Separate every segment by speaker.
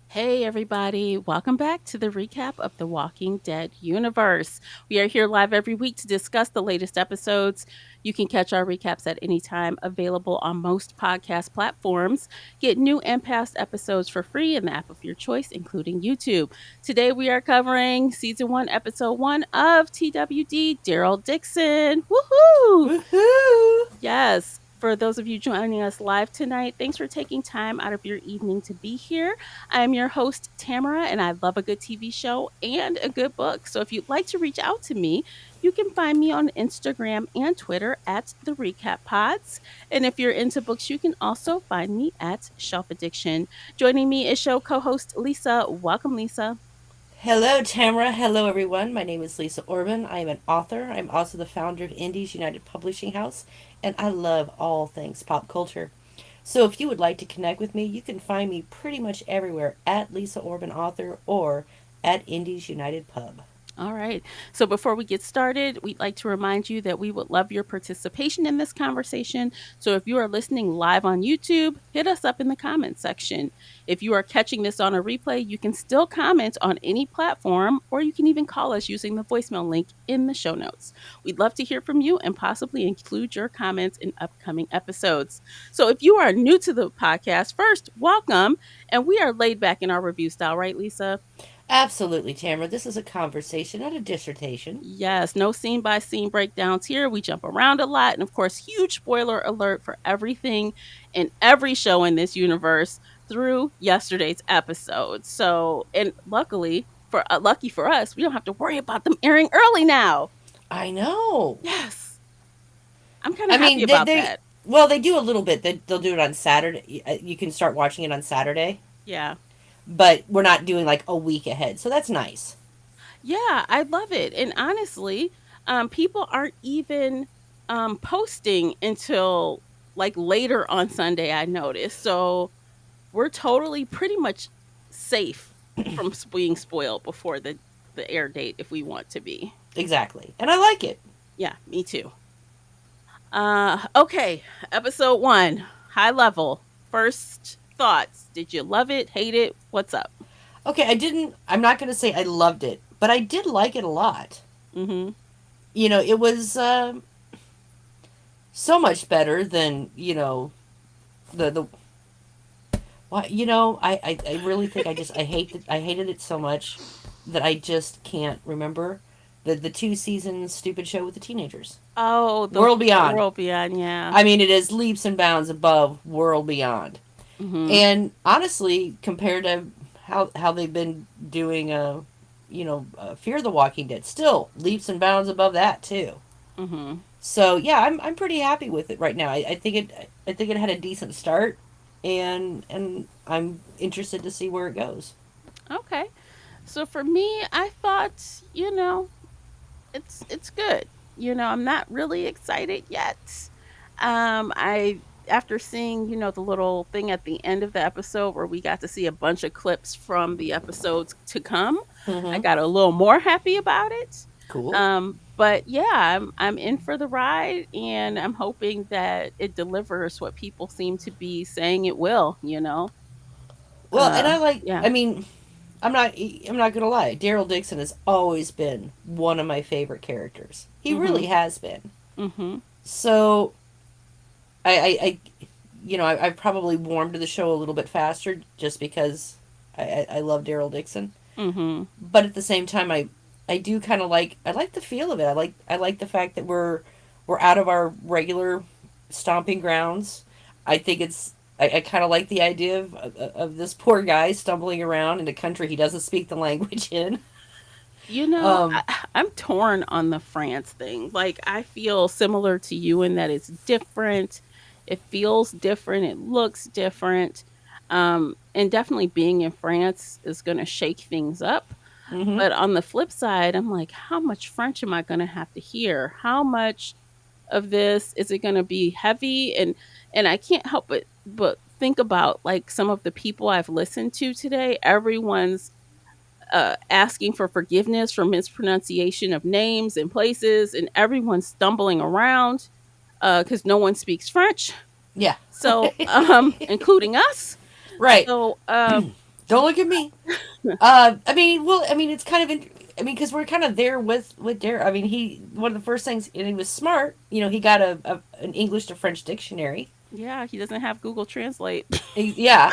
Speaker 1: Hey, everybody. Welcome back to the recap of the Walking Dead universe. We are here live every week to discuss the latest episodes. You can catch our recaps at any time, available on most podcast platforms. Get new and past episodes for free in the app of your choice, including YouTube. Today, we are covering season 1, episode 1 of TWD, Daryl Dixon. Woohoo!
Speaker 2: Woohoo!
Speaker 1: Yes. For those of you joining us live tonight, thanks for taking time out of your evening to be here. I'm your host, Tamara, and I love a good TV show and a good book. So if you'd like to reach out to me, you can find me on Instagram and Twitter at The Recap Pods. And if you're into books, you can also find me at Shelf Addiction. Joining me is show co-host Lisa. Welcome, Lisa.
Speaker 2: Hello, Tamara. Hello, everyone. My name is Lisa Orban. I am an author. I'm also the founder of Indies United Publishing House, and I love all things pop culture. So if you would like to connect with me, you can find me pretty much everywhere at Lisa Orban Author or at Indies United Pub.
Speaker 1: All right. So before we get started, we'd like to remind you that we would love your participation in this conversation. So if you are listening live on YouTube, hit us up in the comments section. If you are catching this on a replay, you can still comment on any platform, or you can even call us using the voicemail link in the show notes. We'd love to hear from you and possibly include your comments in upcoming episodes. So if you are new to the podcast, first, welcome. And we are laid back in our review style, right, Lisa?
Speaker 2: Absolutely, Tamara. This is a conversation, not a dissertation.
Speaker 1: Yes, no scene by scene breakdowns here. We jump around a lot. And of course, huge spoiler alert for everything and every show in this universe through yesterday's episode. So, and lucky for us, we don't have to worry about them airing early now.
Speaker 2: I know.
Speaker 1: Yes. I'm kind
Speaker 2: I
Speaker 1: of happy
Speaker 2: mean,
Speaker 1: about that.
Speaker 2: well, they do a little bit. They'll do it on Saturday. You can start watching it on Saturday,
Speaker 1: Yeah.
Speaker 2: but we're not doing like a week ahead, so that's nice.
Speaker 1: Yeah, I love it. And honestly, people aren't even posting until like later on Sunday, I noticed. So we're totally pretty much safe from being spoiled before the air date if we want to be.
Speaker 2: Exactly, and I like it.
Speaker 1: Yeah, me too. Okay, episode 1, high level. First thoughts. Did you love it, hate it? What's up?
Speaker 2: Okay, I'm not going to say I loved it, but I did like it a lot.
Speaker 1: Mhm.
Speaker 2: It was so much better than, the why, I really think I hated it so much that I just can't remember the 2 season stupid show with the teenagers.
Speaker 1: Oh, the
Speaker 2: World Beyond.
Speaker 1: World Beyond, yeah.
Speaker 2: I mean, it is leaps and bounds above World Beyond.
Speaker 1: Mhm.
Speaker 2: And honestly, compared to how they've been doing Fear the Walking Dead, still leaps and bounds above that too.
Speaker 1: Mhm.
Speaker 2: So yeah, I'm pretty happy with it right now. I think it had a decent start, and I'm interested to see where it goes.
Speaker 1: Okay. So for me, I thought, it's good. I'm not really excited yet. I After seeing, the little thing at the end of the episode where we got to see a bunch of clips from the episodes to come, I
Speaker 2: Mm-hmm.
Speaker 1: got a little more happy about it.
Speaker 2: Cool.
Speaker 1: But yeah, I'm in for the ride, and I'm hoping that it delivers what people seem to be saying it will.
Speaker 2: Well, and I like.
Speaker 1: Yeah.
Speaker 2: I mean, I'm not gonna lie. Daryl Dixon has always been one of my favorite characters. He really
Speaker 1: Mhm.
Speaker 2: has been.
Speaker 1: Mhm.
Speaker 2: So I've probably warmed to the show a little bit faster just because I love Daryl Dixon.
Speaker 1: Mhm.
Speaker 2: But at the same time, I do kind of I like the feel of it. I like the fact that we're out of our regular stomping grounds. I think I kind of like the idea of this poor guy stumbling around in a country he doesn't speak the language in. Um,
Speaker 1: I'm torn on the France thing. Like, I feel similar to you in that it's different. It feels different, it looks different. And definitely being in France is going to shake things up.
Speaker 2: Mm-hmm.
Speaker 1: But on the flip side, I'm like, how much French am I going to have to hear? How much of this is it going to be heavy? And I can't help but think about like some of the people I've listened to today. Everyone's asking for forgiveness for mispronunciation of names and places, and everyone's stumbling around because no one speaks French.
Speaker 2: Yeah.
Speaker 1: So, including us.
Speaker 2: Right.
Speaker 1: So,
Speaker 2: Don't look at me. I mean, well, I mean, it's kind of, I mean, because we're kind of there with Daryl. I mean, he one of the first things, and he was smart. You know, he got an English to French dictionary.
Speaker 1: yeah, he doesn't have Google Translate.
Speaker 2: Yeah,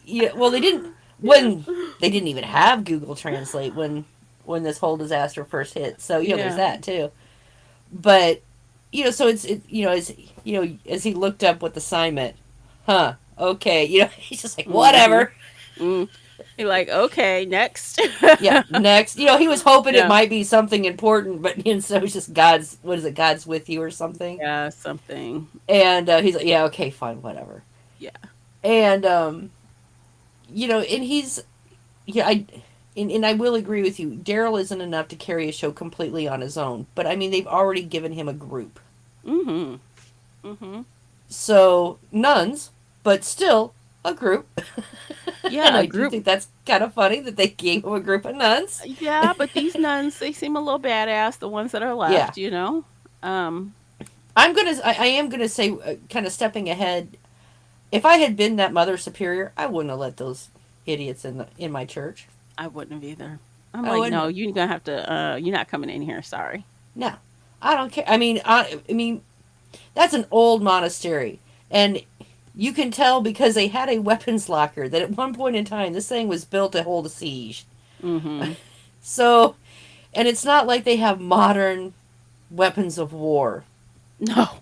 Speaker 2: yeah. Well, they didn't when
Speaker 1: Yeah.
Speaker 2: they didn't even have Google Translate when this whole disaster first hit. So you know, there's
Speaker 1: Yeah.
Speaker 2: that too. But you know, so you know, as you know, as he looked up what the sign meant, huh? Okay, you know, he's just like
Speaker 1: Mhm.
Speaker 2: whatever.
Speaker 1: Mm. You're like, okay, next.
Speaker 2: Yeah, next. You know, he was hoping it
Speaker 1: Yeah.
Speaker 2: might be something important, but you know, so it's just God's. What is it? God's with you or something.
Speaker 1: Yeah, something.
Speaker 2: And he's like, yeah, okay, fine, whatever.
Speaker 1: Yeah.
Speaker 2: And you know, and he's yeah, and I will agree with you. Daryl isn't enough to carry a show completely on his own, but I mean, they've already given him a group,
Speaker 1: Mhm. Mhm.
Speaker 2: so nuns, but still a group. And
Speaker 1: Yeah, a
Speaker 2: I do
Speaker 1: group.
Speaker 2: think that's kind of funny that they gave him a group of nuns.
Speaker 1: Yeah, but these nuns, they seem a little badass, the ones that are
Speaker 2: Yeah,
Speaker 1: left, you know? Um,
Speaker 2: I am gonna say, kind of stepping ahead. If I had been that mother superior, I wouldn't have let those idiots in my church.
Speaker 1: I wouldn't have either. I'm
Speaker 2: I
Speaker 1: like,
Speaker 2: wouldn't
Speaker 1: no,
Speaker 2: have.
Speaker 1: you're gonna have to. You're not coming in here. Sorry.
Speaker 2: No, I don't care. I mean, that's an old monastery, and you can tell because they had a weapons locker that at one point in time this thing was built to hold a siege.
Speaker 1: Mm-hmm.
Speaker 2: So, and it's not like they have modern weapons of war
Speaker 1: No,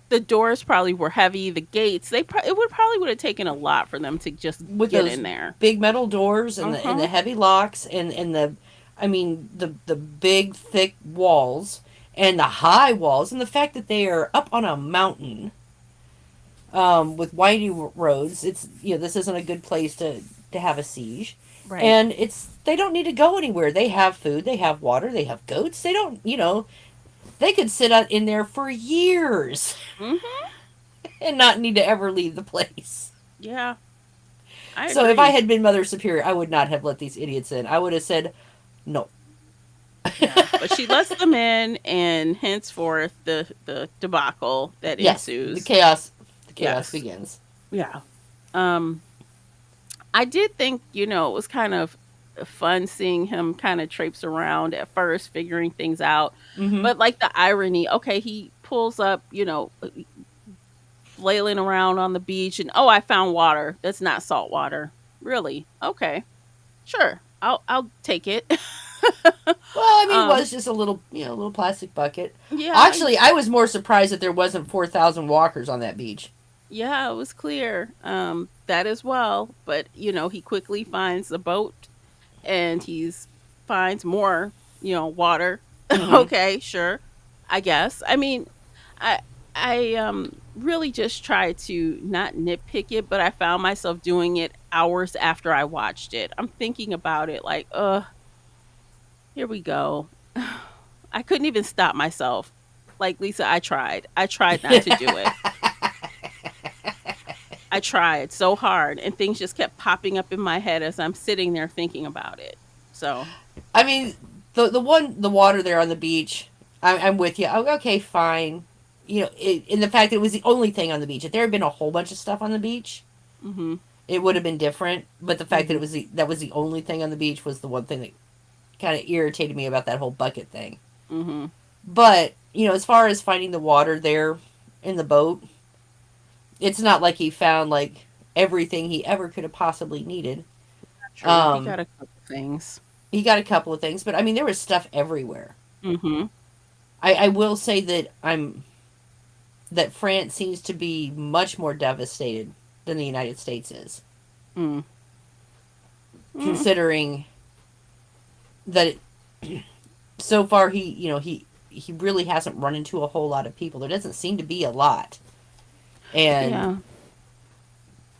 Speaker 1: the doors probably were heavy. The gates, it would probably would have taken a lot for them to just
Speaker 2: with
Speaker 1: get
Speaker 2: those
Speaker 1: in there.
Speaker 2: big metal doors
Speaker 1: Uh
Speaker 2: and the
Speaker 1: huh.
Speaker 2: heavy locks and the, I mean the big thick walls and the high walls and the fact that they are up on a mountain, with winding roads. It's, you know, this isn't a good place to have a siege,
Speaker 1: Right.
Speaker 2: and it's they don't need to go anywhere. They have food, they have water, they have goats. They don't, you know, they could sit out in there for years
Speaker 1: Mm-hmm.
Speaker 2: and not need to ever leave the place.
Speaker 1: Yeah, I
Speaker 2: So if I
Speaker 1: agree.
Speaker 2: had been Mother Superior, I would not have let these idiots in. I would have said no.
Speaker 1: Yeah, but she lets them in, and henceforth the debacle that
Speaker 2: Yes,
Speaker 1: ensues.
Speaker 2: the chaos
Speaker 1: Yes.
Speaker 2: begins.
Speaker 1: Yeah. Um, I did think, it was kind of fun seeing him kind of traipse around at first, figuring things out.
Speaker 2: Mm-hmm.
Speaker 1: But like the irony, okay, he pulls up, flailing around on the beach, and oh, I found water. That's not salt water. Really? Okay, sure. I'll take it.
Speaker 2: Well, I mean, it
Speaker 1: um,
Speaker 2: was just a little, you know, a little plastic bucket.
Speaker 1: yeah,
Speaker 2: Actually, I was more surprised that there wasn't 4,000 walkers on that beach.
Speaker 1: yeah, it was clear. That as well. But he quickly finds a boat, and he's finds more, water.
Speaker 2: Mm-hmm.
Speaker 1: Okay, sure. I guess. I mean, I I really just tried to not nitpick it, but I found myself doing it hours after I watched it. I'm thinking about it like, here we go. I couldn't even stop myself. Like Lisa, I tried. I tried not to do it. I tried so hard, and things just kept popping up in my head as I'm sitting there thinking about it. So,
Speaker 2: I mean, the water there on the beach. I'm with you. Okay, fine. You know, in the fact that it was the only thing on the beach. If there had been a whole bunch of stuff on the beach,
Speaker 1: mhm,
Speaker 2: it would have been different. But the fact that
Speaker 1: mhm,
Speaker 2: that was the only thing on the beach was the one thing that kind of irritated me about that whole bucket thing.
Speaker 1: mhm.
Speaker 2: But you know, as far as finding the water there in the boat, it's not like he found like everything he ever could have possibly needed.
Speaker 1: True. He
Speaker 2: Um,
Speaker 1: got a couple things.
Speaker 2: he got a couple of things, but I mean, there was stuff everywhere.
Speaker 1: Mhm.
Speaker 2: I will say that that France seems to be much more devastated than the United States is,
Speaker 1: Mm. Mm.
Speaker 2: considering that so far he really hasn't run into a whole lot of people. There doesn't seem to be a lot. And
Speaker 1: Yeah.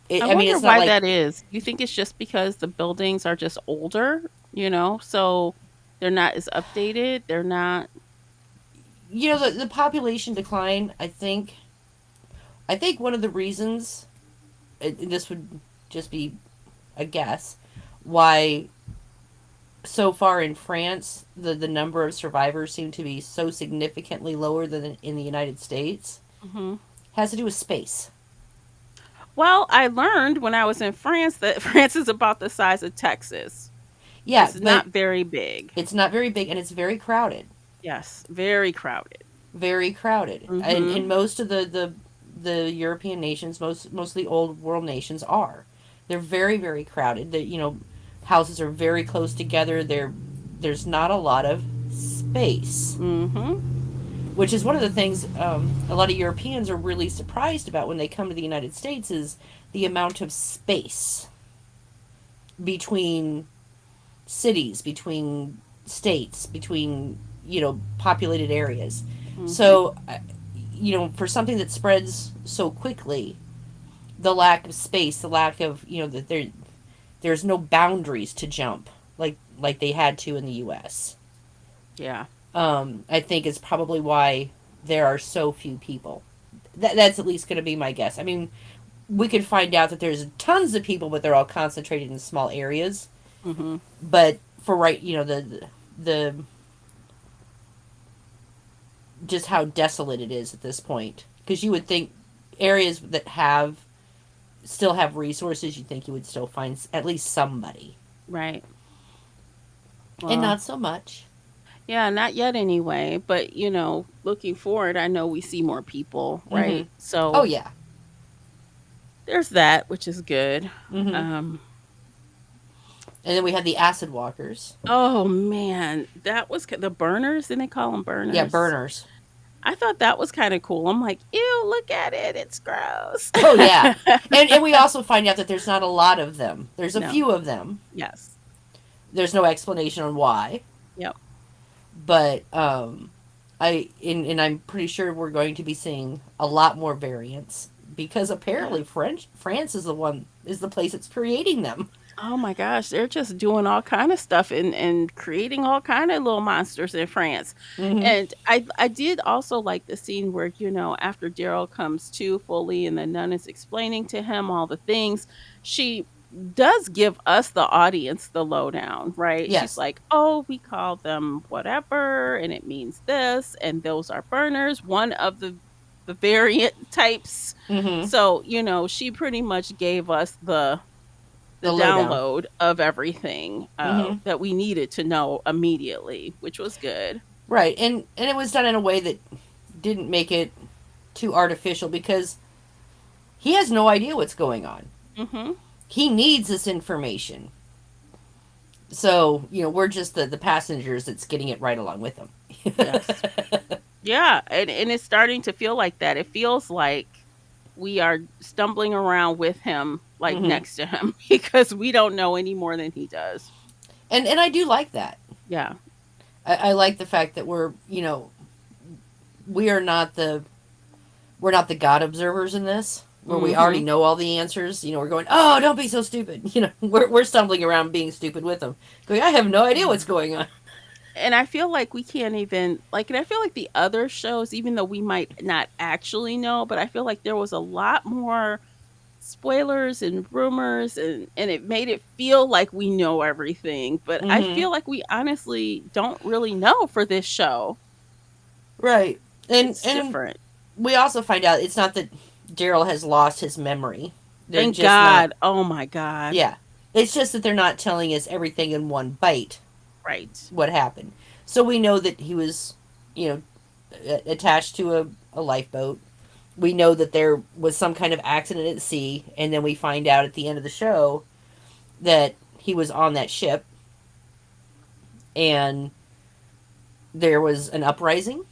Speaker 1: I
Speaker 2: I mean,
Speaker 1: wonder
Speaker 2: it's not
Speaker 1: why
Speaker 2: like,
Speaker 1: that is. You think it's just because the buildings are just older, so they're not as updated. They're not.
Speaker 2: the population decline. I think one of the reasons, and this would just be a guess, why so far in France the number of survivors seem to be so significantly lower than in the United States
Speaker 1: Mhm.
Speaker 2: has to do with space.
Speaker 1: Well, I learned when I was in France that France is about the size of Texas.
Speaker 2: Yeah,
Speaker 1: It's
Speaker 2: but
Speaker 1: not very big.
Speaker 2: it's not very big and it's very crowded.
Speaker 1: Yes, very crowded.
Speaker 2: Very crowded. And
Speaker 1: Mhm.
Speaker 2: most of the European nations, most of the old world nations are. They're very very crowded. Houses are very close together. There's not a lot of space,
Speaker 1: Mhm.
Speaker 2: which is one of the things a lot of Europeans are really surprised about when they come to the United States is the amount of space between cities, between states, between populated areas.
Speaker 1: Mhm.
Speaker 2: So, for something that spreads so quickly, the lack of space, the lack of that there's no boundaries to jump like they had to in the U.S.
Speaker 1: Yeah.
Speaker 2: I think is probably why there are so few people. That's at least going to be my guess. I mean, we could find out that there's tons of people, but they're all concentrated in small areas.
Speaker 1: Mhm.
Speaker 2: But for right, the just how desolate it is at this point, because you would think areas that have still have resources, you think you would still find at least somebody,
Speaker 1: Right.
Speaker 2: and
Speaker 1: Well,
Speaker 2: not so much.
Speaker 1: yeah, not yet anyway, but looking forward, I know we see more people,
Speaker 2: Mm-hmm.
Speaker 1: right?
Speaker 2: Oh
Speaker 1: So
Speaker 2: yeah.
Speaker 1: there's that, which is good.
Speaker 2: Mm-hmm.
Speaker 1: Um
Speaker 2: And then we had the acid walkers.
Speaker 1: oh man, that was the burners, didn't they call them
Speaker 2: Yeah,
Speaker 1: burners?
Speaker 2: burners.
Speaker 1: I thought that was kind of cool. I'm like, ew, look at it. It's gross.
Speaker 2: Oh yeah. And we also find out that there's not a lot of them. There's a
Speaker 1: No.
Speaker 2: few of them.
Speaker 1: Yes.
Speaker 2: There's no explanation on why,
Speaker 1: Yep.
Speaker 2: but and I'm pretty sure we're going to be seeing a lot more variants because
Speaker 1: Yeah.
Speaker 2: apparently France is the place that's creating them.
Speaker 1: Oh my gosh, they're just doing all kind of stuff and creating all kind of little monsters in France.
Speaker 2: Mm-hmm.
Speaker 1: And I did also like the scene where, after Daryl comes to fully and the nun is explaining to him all the things, she does give us the audience the lowdown, right? She's
Speaker 2: Yes.
Speaker 1: like, "Oh, we call them whatever and it means this and those are burners, one of the variant types."
Speaker 2: Mm-hmm.
Speaker 1: So, she pretty much gave us the
Speaker 2: The lowdown.
Speaker 1: download of everything
Speaker 2: Mm-hmm.
Speaker 1: that we needed to know immediately, which was good.
Speaker 2: Right, and it was done in a way that didn't make it too artificial because he has no idea what's going on.
Speaker 1: Hmm.
Speaker 2: He needs this information. So, we're just the passengers that's getting it right along with him.
Speaker 1: Yes. Yeah. And it's starting to feel like that. It feels like we are stumbling around with him, like
Speaker 2: Mm-hmm.
Speaker 1: next to him, because we don't know any more than he does.
Speaker 2: And I do like that.
Speaker 1: Yeah.
Speaker 2: I like the fact that we are not we're not the God observers in this, where we already
Speaker 1: Hmm.
Speaker 2: know all the answers. We're going, oh, don't be so stupid. We're stumbling around being stupid with them. Going, I have no idea what's going on.
Speaker 1: And I feel like we can't even like, and I feel like the other shows, even though we might not actually know, but I feel like there was a lot more spoilers and rumors, and it made it feel like we know everything, but I
Speaker 2: Mm-hmm.
Speaker 1: feel like we honestly don't really know for this show.
Speaker 2: Right. And
Speaker 1: It's
Speaker 2: and
Speaker 1: different.
Speaker 2: we also find out it's not that Daryl has lost his memory. They're
Speaker 1: Thank
Speaker 2: just not.
Speaker 1: God. Oh my God.
Speaker 2: Yeah. It's just that they're not telling us everything in one bite
Speaker 1: Right.
Speaker 2: what happened. So we know that he was, you know, attached to a lifeboat. We know that there was some kind of accident at sea, and then we find out at the end of the show that he was on that ship and there was an uprising.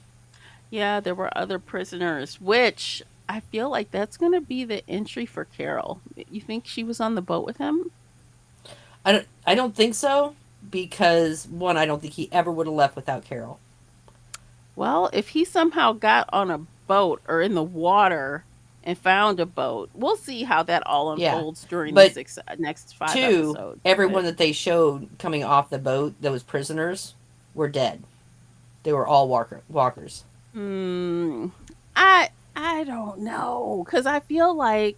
Speaker 1: Yeah, there were other prisoners, which I feel like that's going to be the entry for Carol. You think she was on the boat with him?
Speaker 2: I don't think so because one, I don't think he ever would have left without Carol.
Speaker 1: Well, if he somehow got on a boat or in the water and found a boat. We'll see how that all
Speaker 2: Yeah.
Speaker 1: unfolds during the
Speaker 2: But
Speaker 1: next five
Speaker 2: two,
Speaker 1: episodes. But
Speaker 2: everyone that they showed coming off the boat that was prisoners were dead. They were all walkers.
Speaker 1: hmm, I don't know because I feel like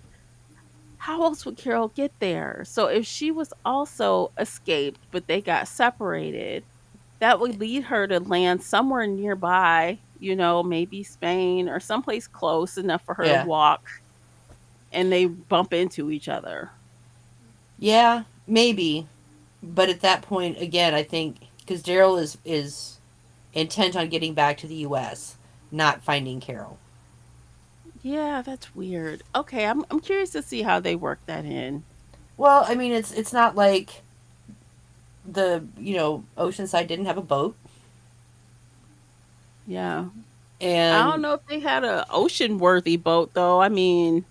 Speaker 1: how else would Carol get there? So if she was also escaped, but they got separated, that would lead her to land somewhere nearby, maybe Spain or someplace close enough for her to
Speaker 2: Yeah.
Speaker 1: walk, and they bump into each other.
Speaker 2: Yeah, maybe. But at that point, again, I think because Daryl is intent on getting back to the U.S., not finding Carol.
Speaker 1: Yeah, that's weird. Okay, I'm curious to see how they work that in.
Speaker 2: Well, I mean, it's not like the Oceanside didn't have a boat,
Speaker 1: Yeah. I don't
Speaker 2: and
Speaker 1: know if they had a ocean worthy boat though. I mean,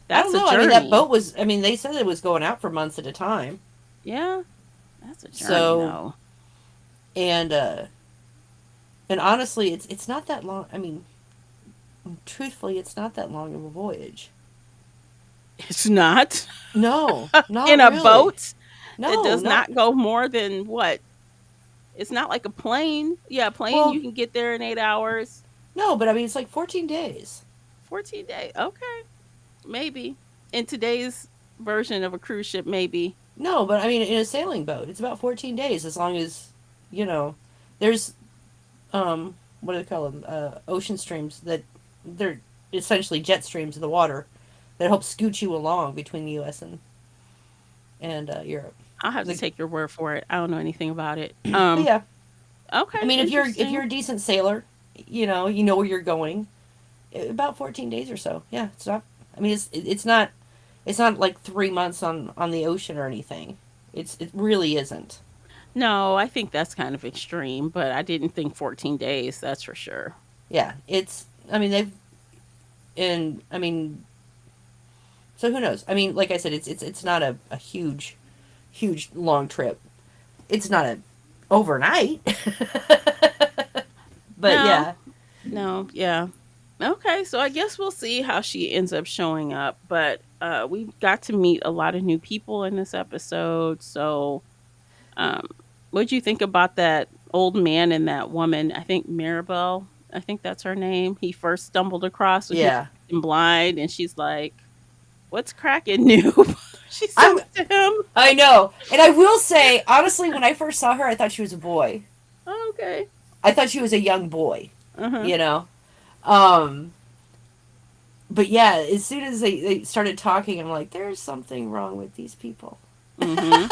Speaker 2: I don't
Speaker 1: that's a
Speaker 2: know. I mean, that
Speaker 1: journey.
Speaker 2: boat was. I mean, they said it was going out for months at a time.
Speaker 1: Yeah, that's a journey
Speaker 2: So
Speaker 1: though.
Speaker 2: and uh and honestly, it's not that long. I mean, truthfully, it's not that long of a voyage.
Speaker 1: It's not
Speaker 2: No,
Speaker 1: in
Speaker 2: not
Speaker 1: a
Speaker 2: really.
Speaker 1: boat that
Speaker 2: No,
Speaker 1: does
Speaker 2: not
Speaker 1: not go more than what? It's not like a plane. Yeah, a plane
Speaker 2: well.
Speaker 1: you can get there in 8 hours.
Speaker 2: No, but I mean, it's like 14 days.
Speaker 1: 14 days. Okay, maybe in today's version of a cruise ship, maybe.
Speaker 2: No, but I mean, in a sailing boat, it's about 14 days as long as, you know, there's, what do they call them? Ocean streams that they're essentially jet streams of the water that help scoot you along between the U.S. and Europe.
Speaker 1: I'll have to
Speaker 2: The,
Speaker 1: take your word for it. I don't know anything about it.
Speaker 2: but yeah, I
Speaker 1: Okay,
Speaker 2: mean, if you're
Speaker 1: interesting.
Speaker 2: a decent sailor, you know where you're going. About 14 days or so. Yeah, it's not. I mean, it's not like 3 months on the ocean or anything. It really isn't.
Speaker 1: No, I think that's kind of extreme, but I didn't think 14 days, that's for sure.
Speaker 2: Yeah, it's. I mean, they've and I mean, so who knows? I mean, like I said, it's not a huge long trip. It's not a overnight, but
Speaker 1: No,
Speaker 2: yeah,
Speaker 1: no, yeah. Okay, so I guess we'll see how she ends up showing up, but we got to meet a lot of new people in this episode. So, um what'd you think about that old man and that woman? I think Maribel, I think that's her name. He first stumbled across when he
Speaker 2: yeah.
Speaker 1: was blind, and she's like, "What's cracking, noob?" She
Speaker 2: I'm.
Speaker 1: says to him.
Speaker 2: I know, and I will say honestly, when I first saw her, I thought she was a boy.
Speaker 1: Oh, okay.
Speaker 2: I thought she was a young boy.
Speaker 1: Uh-huh.
Speaker 2: You know, um, but yeah, as soon as they started talking, I'm like, there's something wrong with these people.
Speaker 1: Mhm.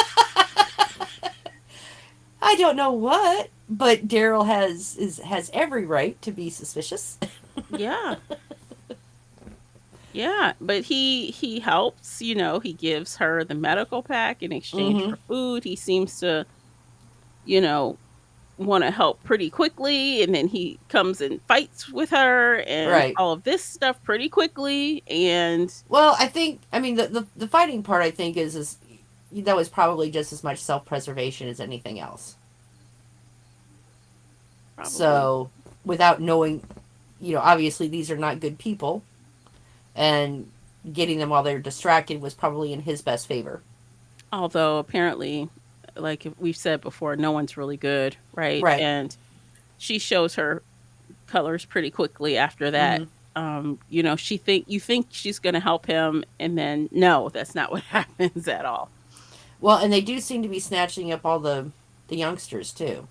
Speaker 2: I don't know what, but Daryl has every right to be suspicious.
Speaker 1: Yeah. Yeah, but he helps, he gives her the medical pack in exchange
Speaker 2: Mm-hmm.
Speaker 1: for food. He seems to, you know, want to help pretty quickly, and then he comes and fights with her and
Speaker 2: Right.
Speaker 1: all of this stuff pretty quickly, and
Speaker 2: Well, I think I mean the fighting part I think is that was probably just as much self preservation as anything else.
Speaker 1: probably.
Speaker 2: So without knowing, obviously these are not good people, and getting them while they're distracted was probably in his best favor.
Speaker 1: Although apparently, like we've said before, no one's really good, right?
Speaker 2: Right.
Speaker 1: And she shows her colors pretty quickly after that.
Speaker 2: Mm-hmm.
Speaker 1: You think she's going to help him, and then no, that's not what happens at all.
Speaker 2: Well, and they do seem to be snatching up all the youngsters too.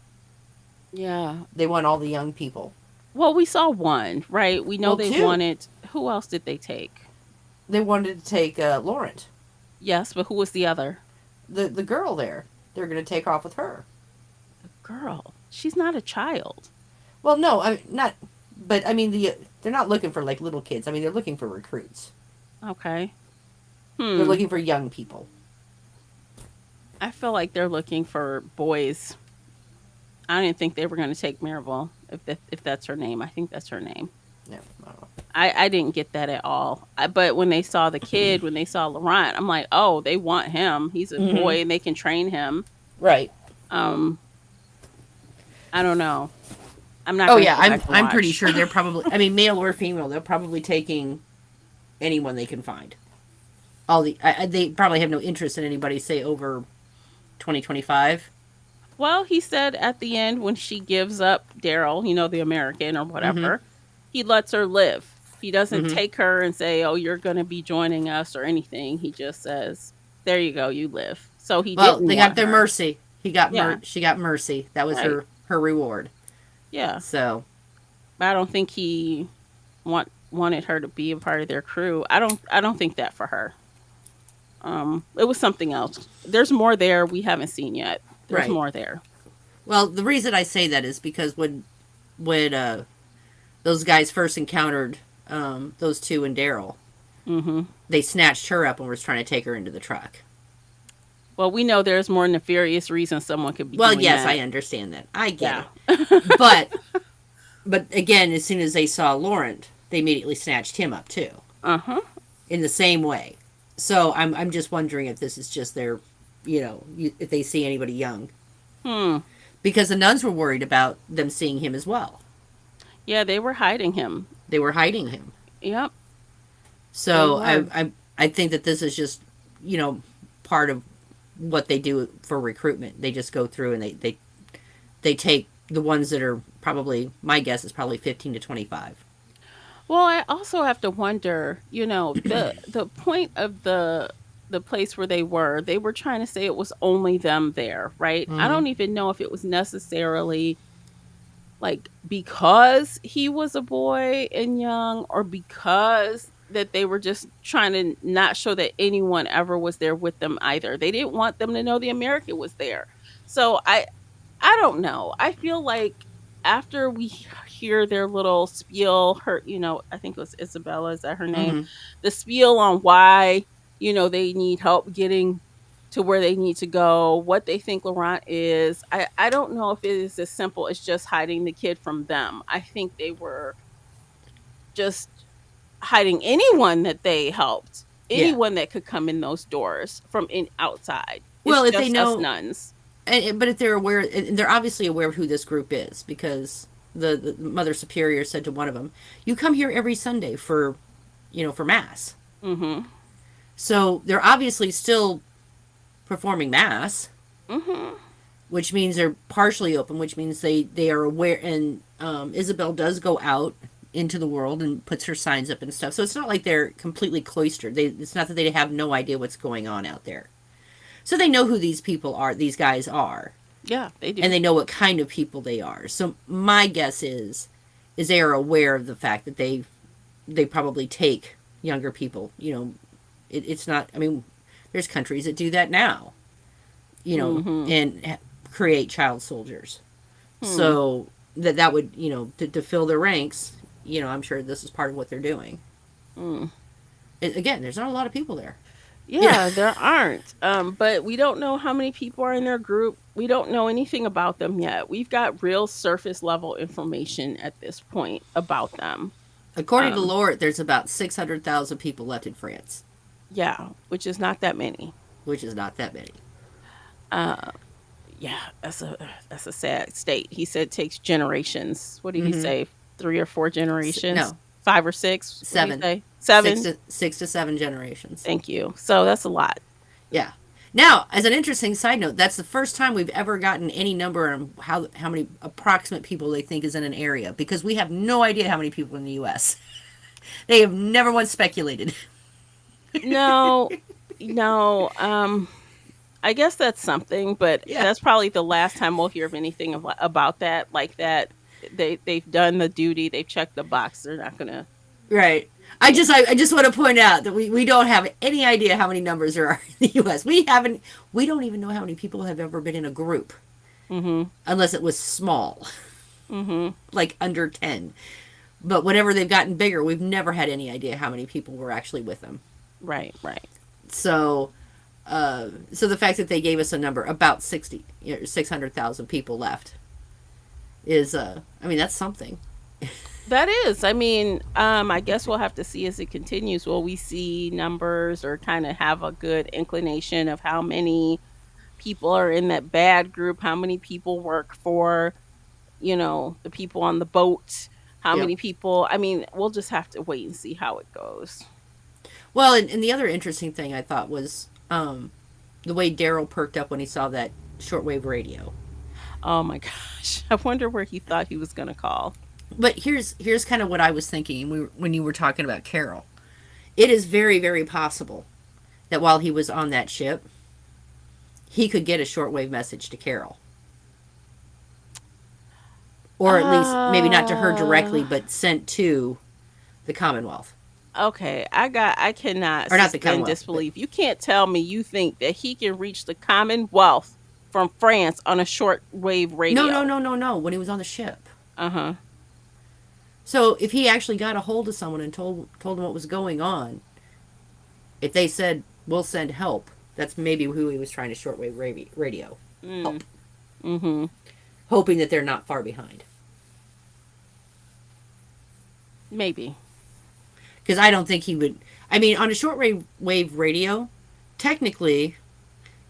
Speaker 1: Yeah.
Speaker 2: They want all the young people.
Speaker 1: Well, we saw one, right? We know
Speaker 2: Well,
Speaker 1: they
Speaker 2: two.
Speaker 1: wanted. Who else did they take?
Speaker 2: They wanted to take Laurent,
Speaker 1: Yes, but who was the other?
Speaker 2: the girl there. They're going to take off with her.
Speaker 1: The girl. She's not a child.
Speaker 2: Well, no, I mean, not. But I mean, they're not looking for like little kids. I mean, they're looking for recruits.
Speaker 1: Okay.
Speaker 2: They're
Speaker 1: Hmm.
Speaker 2: looking for young people.
Speaker 1: I feel like they're looking for boys. I didn't think they were going to take Maribel, if that's her name. I think that's her name.
Speaker 2: No, I don't know.
Speaker 1: I didn't get that at all. But when they saw the kid, when they saw Laurent, I'm like, oh, they want him. He's a
Speaker 2: Mm-hmm.
Speaker 1: boy, and they can train him.
Speaker 2: Right.
Speaker 1: Um, I don't know. I'm not
Speaker 2: Oh
Speaker 1: going to
Speaker 2: yeah,
Speaker 1: go
Speaker 2: I'm
Speaker 1: back and
Speaker 2: I'm pretty
Speaker 1: watch.
Speaker 2: sure they're probably. I mean, male or female, they're probably taking anyone they can find. They probably have no interest in anybody say over 2025.
Speaker 1: Well, he said at the end when she gives up Daryl, the American or
Speaker 2: Mm-hmm.
Speaker 1: whatever, he lets her live. He doesn't
Speaker 2: Mm-hmm.
Speaker 1: take her and say, "Oh, you're going to be joining us" or anything. He just says, "There you go, you live." So he
Speaker 2: Well,
Speaker 1: didn't
Speaker 2: they got
Speaker 1: want
Speaker 2: their
Speaker 1: her.
Speaker 2: mercy.
Speaker 1: Yeah,
Speaker 2: She got mercy. That was
Speaker 1: right.
Speaker 2: her reward.
Speaker 1: Yeah.
Speaker 2: So
Speaker 1: But I don't think he wanted her to be a part of their crew. I don't think that for her. It was something else. There's more there we haven't seen yet. There's
Speaker 2: right.
Speaker 1: more there.
Speaker 2: Well, the reason I say that is because when those guys first encountered those two and Daryl,
Speaker 1: Mhm.
Speaker 2: they snatched her up and was trying to take her into the truck.
Speaker 1: Well, we know there's more nefarious reasons someone could be
Speaker 2: Well,
Speaker 1: doing
Speaker 2: yes, I
Speaker 1: that.
Speaker 2: understand that. I get
Speaker 1: Yeah.
Speaker 2: it. But again, as soon as they saw Laurent, they immediately snatched him up too,
Speaker 1: Uh-huh.
Speaker 2: in the same way. So I'm just wondering if this is just their, if they see anybody young,
Speaker 1: Hmm.
Speaker 2: because the nuns were worried about them seeing him as well.
Speaker 1: Yeah, they were hiding him.
Speaker 2: They were hiding him.
Speaker 1: Yep, they
Speaker 2: So
Speaker 1: were.
Speaker 2: I think that this is just, part of what they do for recruitment. They just go through and they take the ones that are probably, my guess is probably 15 to 25.
Speaker 1: Well, I also have to wonder, the point of the place where they were trying to say it was only them there, right? I
Speaker 2: Mm-hmm.
Speaker 1: don't even know if it was necessarily like because he was a boy and young or because that they were just trying to not show that anyone ever was there with them either. They didn't want them to know the American was there. So I don't know. I feel like after we hear their little spiel, I think it was Isabella, is that her name?
Speaker 2: Mm-hmm.
Speaker 1: The spiel on why, they need help getting to where they need to go, what they think Laurent is. I don't know if it is as simple as just hiding the kid from them. I think they were just hiding anyone that they helped,
Speaker 2: Yeah.
Speaker 1: anyone that could come in those doors from outside. It's
Speaker 2: Well, if they
Speaker 1: just us
Speaker 2: know,
Speaker 1: nuns.
Speaker 2: but if they're aware, and they're obviously aware of who this group is, because the Mother Superior said to one of them, "You come here every Sunday for, for mass."
Speaker 1: Mhm.
Speaker 2: So they're obviously still performing mass,
Speaker 1: Mhm.
Speaker 2: which means they're partially open, which means they are aware. And Isabel does go out into the world and puts her signs up and stuff. So it's not like they're completely cloistered. It's not that they have no idea what's going on out there. So they know who these people are, these guys are,
Speaker 1: Yeah, they
Speaker 2: and
Speaker 1: do.
Speaker 2: they know what kind of people they are. So my guess is they are aware of the fact that they probably take younger people. It's not. I mean, there's countries that do that now.
Speaker 1: Mhm.
Speaker 2: And create child soldiers.
Speaker 1: Hmm.
Speaker 2: So that would to fill their ranks. I'm sure this is part of what they're doing.
Speaker 1: Mm.
Speaker 2: Again, there's not a lot of people there. Yeah.
Speaker 1: Yeah, there aren't. But we don't know how many people are in their group. We don't know anything about them yet. We've got real surface level information at this point about them.
Speaker 2: According to
Speaker 1: Um,
Speaker 2: Lord, there's about 600,000 people left in France,
Speaker 1: yeah, which is not that many.
Speaker 2: which is not that many.
Speaker 1: Uh, yeah, that's a sad state. He said it takes generations. What did he
Speaker 2: Mm-hmm.
Speaker 1: say? 3 or 4 generations?
Speaker 2: No,
Speaker 1: 5 or 6? What did he
Speaker 2: seven,
Speaker 1: say?
Speaker 2: six
Speaker 1: 7?
Speaker 2: to six to seven generations.
Speaker 1: Thank you. So that's a lot.
Speaker 2: Yeah. Now, as an interesting side note, that's the first time we've ever gotten any number on how many approximate people they think is in an area, because we have no idea how many people in the U.S. They have never once speculated.
Speaker 1: No, no. I guess that's something, but
Speaker 2: Yeah.
Speaker 1: that's probably the last time we'll hear of anything about that. Like that, they've done the duty. They've checked the box. They're not gonna.
Speaker 2: Right.
Speaker 1: Yeah.
Speaker 2: I just want to point out that we don't have any idea how many numbers there are in the US. We don't even know how many people have ever been in a group
Speaker 1: Mhm.
Speaker 2: unless it was small,
Speaker 1: Mhm.
Speaker 2: like under 10. But whenever they've gotten bigger, we've never had any idea how many people were actually with them.
Speaker 1: Right. Right.
Speaker 2: So so the fact that they gave us a number about 600,000 people left is I mean, that's something.
Speaker 1: That is. I mean, I guess we'll have to see as it continues. Will we see numbers or kind of have a good inclination of how many people are in that bad group? How many people work for, the people on the boat? How
Speaker 2: Yep.
Speaker 1: many people? I mean, we'll just have to wait and see how it goes.
Speaker 2: Well, and the other interesting thing I thought was the way Daryl perked up when he saw that shortwave radio.
Speaker 1: Oh my gosh. I wonder where he thought he was going to call.
Speaker 2: But here's kind of what I was thinking when you were talking about Carol. It is very, very possible that while he was on that ship, he could get a shortwave message to Carol. Or at least, maybe not to her directly,
Speaker 1: Uh,
Speaker 2: but sent to the Commonwealth.
Speaker 1: okay. I cannot
Speaker 2: Or not the
Speaker 1: suspend
Speaker 2: Commonwealth, but
Speaker 1: disbelief. You can't tell me you think that he can reach the Commonwealth from France on a shortwave
Speaker 2: no, no,
Speaker 1: radio.
Speaker 2: no, no, no, when he was on the ship.
Speaker 1: Uh huh.
Speaker 2: So if he actually got a hold of someone and told them what was going on, if they said, we'll send help, that's maybe who he was trying to shortwave radio.
Speaker 1: Mm.
Speaker 2: Help.
Speaker 1: Mm-hmm.
Speaker 2: Hoping that they're not far behind.
Speaker 1: Maybe.
Speaker 2: Because I don't think he would. I mean, on a shortwave radio, technically,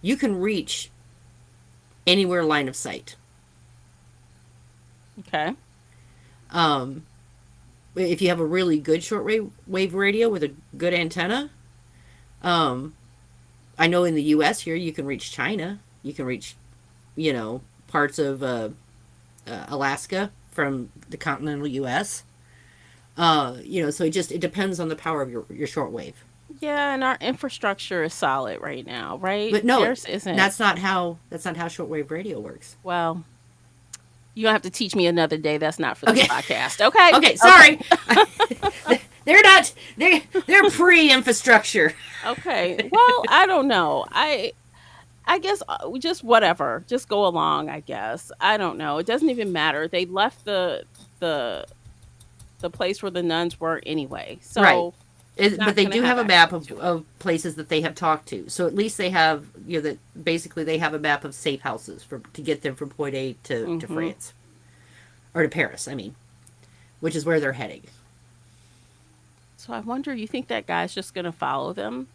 Speaker 2: you can reach anywhere line of sight.
Speaker 1: Okay.
Speaker 2: Um, if you have a really good shortwave radio with a good antenna, um, I know in the U.S. here you can reach China. You can reach, parts of Alaska from the continental U.S. So it depends on the power of your shortwave.
Speaker 1: Yeah, and our infrastructure is solid right now, right?
Speaker 2: But no,
Speaker 1: Theirs isn't.
Speaker 2: that's not how shortwave radio works.
Speaker 1: Well, you're gonna have to teach me another day. That's not for this
Speaker 2: Okay.
Speaker 1: podcast. Okay.
Speaker 2: Okay,
Speaker 1: Okay.
Speaker 2: sorry. They're not they're pre-infrastructure.
Speaker 1: Okay. Well, I don't know. I guess just whatever. Just go along, I guess. I don't know. It doesn't even matter. They left the the place where the nuns were anyway.
Speaker 2: Right.
Speaker 1: So he's
Speaker 2: But
Speaker 1: not
Speaker 2: they
Speaker 1: going to
Speaker 2: do
Speaker 1: have
Speaker 2: have a map
Speaker 1: access to it.
Speaker 2: of places that they have talked to. So at least they have, that basically they have a map of safe houses to get them from point A to
Speaker 1: Mhm.
Speaker 2: France. Or to Paris, I mean, which is where they're heading.
Speaker 1: So I wonder, you think that guy's just going to follow them?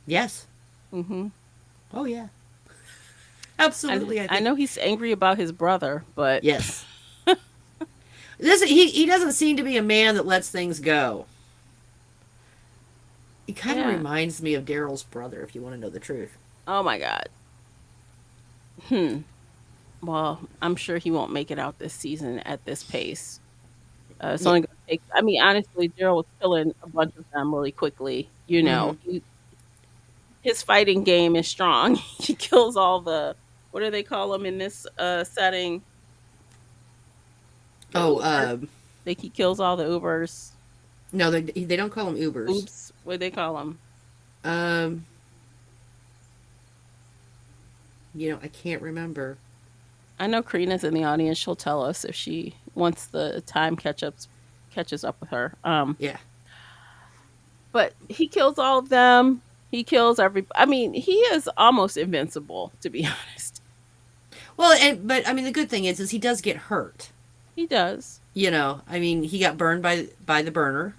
Speaker 2: Yes.
Speaker 1: Mhm.
Speaker 2: Oh yeah.
Speaker 1: I
Speaker 2: Absolutely, I
Speaker 1: I
Speaker 2: think.
Speaker 1: know he's angry about his brother, but
Speaker 2: Yes. He doesn't seem to be a man that lets things go. He kind of
Speaker 1: yeah.
Speaker 2: reminds me of Daryl's brother, if you want to know the truth.
Speaker 1: Oh my god. Hmm. Well, I'm sure he won't make it out this season at this pace. It's
Speaker 2: Yeah.
Speaker 1: only going to take. I mean, honestly, Daryl was killing a bunch of them really quickly.
Speaker 2: Mm-hmm.
Speaker 1: His fighting game is strong. He kills all the, what do they call them in this setting? The
Speaker 2: Oh,
Speaker 1: Ubers. He kills all the Ubers.
Speaker 2: no, they don't call them Ubers.
Speaker 1: Oops, what do they call them?
Speaker 2: Um, I can't remember.
Speaker 1: I know Karina's in the audience. She'll tell us if she once the time catches up with her.
Speaker 2: Yeah.
Speaker 1: But he kills all of them. He kills every. I mean, he is almost invincible, to be honest.
Speaker 2: Well, but I mean, the good thing is he does get hurt.
Speaker 1: He does.
Speaker 2: I mean, he got burned by the burner,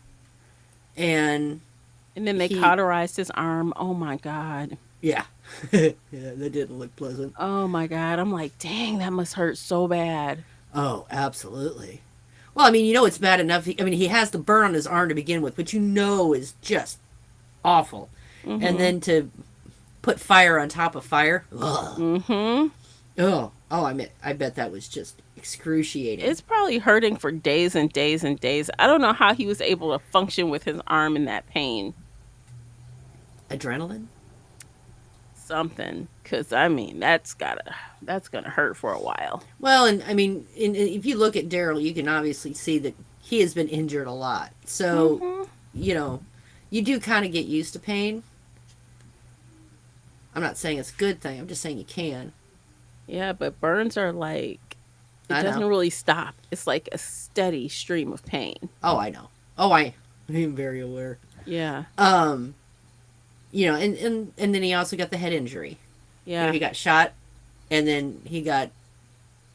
Speaker 2: and
Speaker 1: And then they
Speaker 2: he
Speaker 1: cauterized his arm. Oh my god.
Speaker 2: yeah, yeah, that didn't look pleasant.
Speaker 1: Oh my god. I'm like, dang, that must hurt so bad.
Speaker 2: Oh, absolutely. Well, I mean, it's bad enough. I mean, he has the burn on his arm to begin with, which is just awful, and
Speaker 1: Mm-hmm.
Speaker 2: then to put fire on top of fire. Ugh.
Speaker 1: Mm-hmm.
Speaker 2: Oh, I bet that was just excruciating.
Speaker 1: It's probably hurting for days and days and days. I don't know how he was able to function with his arm in that pain.
Speaker 2: Adrenaline?
Speaker 1: Something. Cause I mean, that's gonna hurt for a while.
Speaker 2: Well, and I mean, if you look at Daryl, you can obviously see that he has been injured a lot. So,
Speaker 1: Mm-hmm.
Speaker 2: you know, you do kind of get used to pain. I'm not saying it's a good thing. I'm just saying you can.
Speaker 1: Yeah, but burns are like, it
Speaker 2: I
Speaker 1: doesn't
Speaker 2: know.
Speaker 1: really stop. It's like a steady stream of pain.
Speaker 2: Oh, I know. I'm very aware.
Speaker 1: Yeah.
Speaker 2: Um, and then he also got the head injury.
Speaker 1: Yeah.
Speaker 2: He got shot, and then he got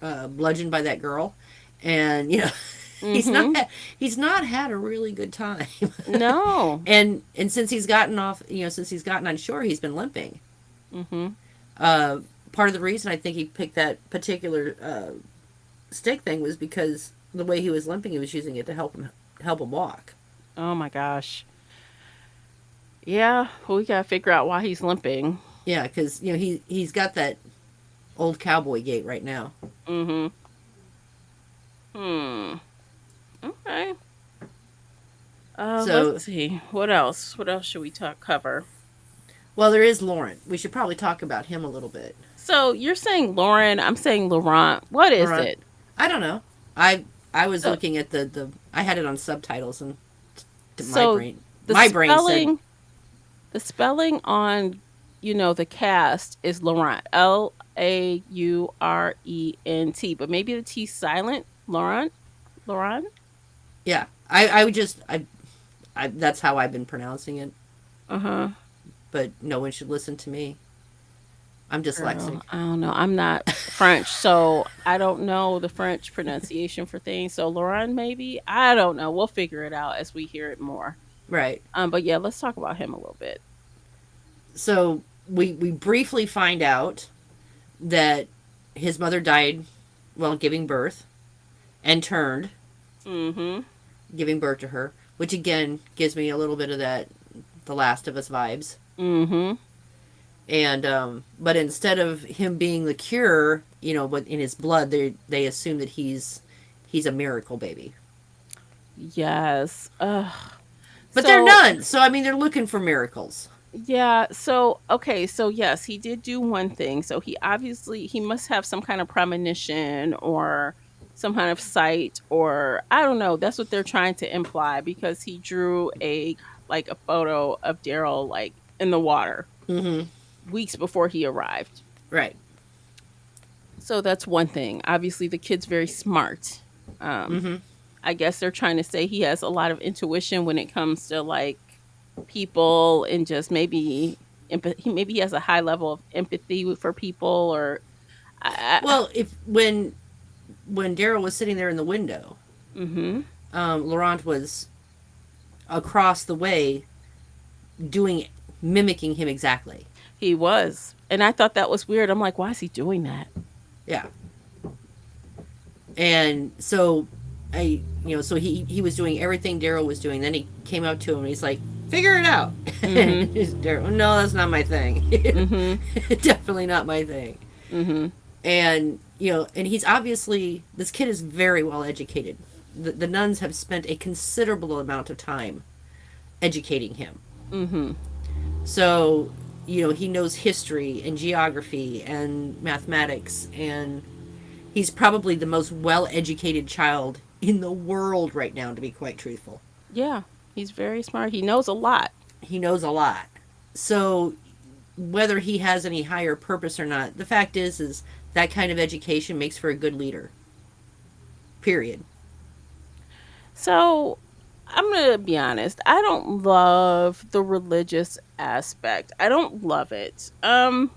Speaker 2: bludgeoned by that girl, and
Speaker 1: Mm-hmm.
Speaker 2: he's not had a really good time.
Speaker 1: No.
Speaker 2: and since he's gotten on shore, he's been limping.
Speaker 1: Mm-hmm.
Speaker 2: Part of the reason I think he picked that particular stick thing was because the way he was limping, he was using it to help him walk.
Speaker 1: Oh my gosh. Yeah, well, we gotta figure out why he's limping.
Speaker 2: Yeah, because he's got that old cowboy gait right now.
Speaker 1: Mm-hmm. Hmm. Okay.
Speaker 2: So,
Speaker 1: Let's see. What else? What else should we cover?
Speaker 2: well, there is Lauren. We should probably talk about him a little bit.
Speaker 1: So you're saying Lauren, I'm saying Laurent. What is
Speaker 2: Laurent,
Speaker 1: it?
Speaker 2: I don't know. I was
Speaker 1: So,
Speaker 2: looking at the I had it on subtitles, and my
Speaker 1: so
Speaker 2: brain
Speaker 1: the
Speaker 2: my brain said
Speaker 1: spelling, the spelling on, the cast is Laurent. Laurent. But maybe the T silent. Laurent. Laurent.
Speaker 2: yeah. I would just I that's how I've been pronouncing it,
Speaker 1: Uh huh.
Speaker 2: but no one should listen to me. I'm dyslexic.
Speaker 1: Girl, I don't know. I'm not French, so I don't know the French pronunciation for things. So Laurent, maybe I don't know. We'll figure it out as we hear it more.
Speaker 2: Right.
Speaker 1: But yeah, let's talk about him a little bit.
Speaker 2: So we briefly find out that his mother died while giving birth and turned
Speaker 1: Mm-hmm.
Speaker 2: giving birth to her, which again gives me a little bit of that The Last of Us vibes.
Speaker 1: Mm-hmm.
Speaker 2: And but instead of him being the cure, but in his blood, they assume that he's a miracle baby.
Speaker 1: Yes.
Speaker 2: But they're
Speaker 1: So
Speaker 2: none. So I mean, they're looking for miracles.
Speaker 1: yeah. So okay. So yes, he did do one thing. So he must have some kind of premonition or some kind of sight, or I don't know. That's what they're trying to imply because he drew a photo of Daryl like in the water
Speaker 2: Mm-hmm.
Speaker 1: weeks before he arrived.
Speaker 2: Right.
Speaker 1: So that's one thing. Obviously, the kid's very smart. Um,
Speaker 2: Mm-hmm.
Speaker 1: I guess they're trying to say he has a lot of intuition when it comes to like people and just maybe maybe he has a high level of empathy for people or
Speaker 2: Well, if when Daryl was sitting there in the window,
Speaker 1: mm-hmm.
Speaker 2: Laurent was across the way doing mimicking him exactly.
Speaker 1: He was. And I thought that was weird. I'm like, why is he doing that?
Speaker 2: Yeah. And so so he was doing everything Daryl was doing. Then he came up to him and he's like, "Figure it out."
Speaker 1: Mm-hmm.
Speaker 2: Daryl, no, that's not my thing.
Speaker 1: Mm-hmm.
Speaker 2: Definitely not my thing.
Speaker 1: Mm-hmm.
Speaker 2: And and he's obviously this kid is very well educated. The nuns have spent a considerable amount of time educating him.
Speaker 1: Mm-hmm.
Speaker 2: So he knows history and geography and mathematics, and he's probably the most well educated child in the world right now, to be quite truthful.
Speaker 1: Yeah. He's very smart. He knows a lot.
Speaker 2: He knows a lot. So whether he has any higher purpose or not, the fact is that kind of education makes for a good leader. Period.
Speaker 1: So I'm gonna be honest. I don't love the religious aspect. I don't love it. I'm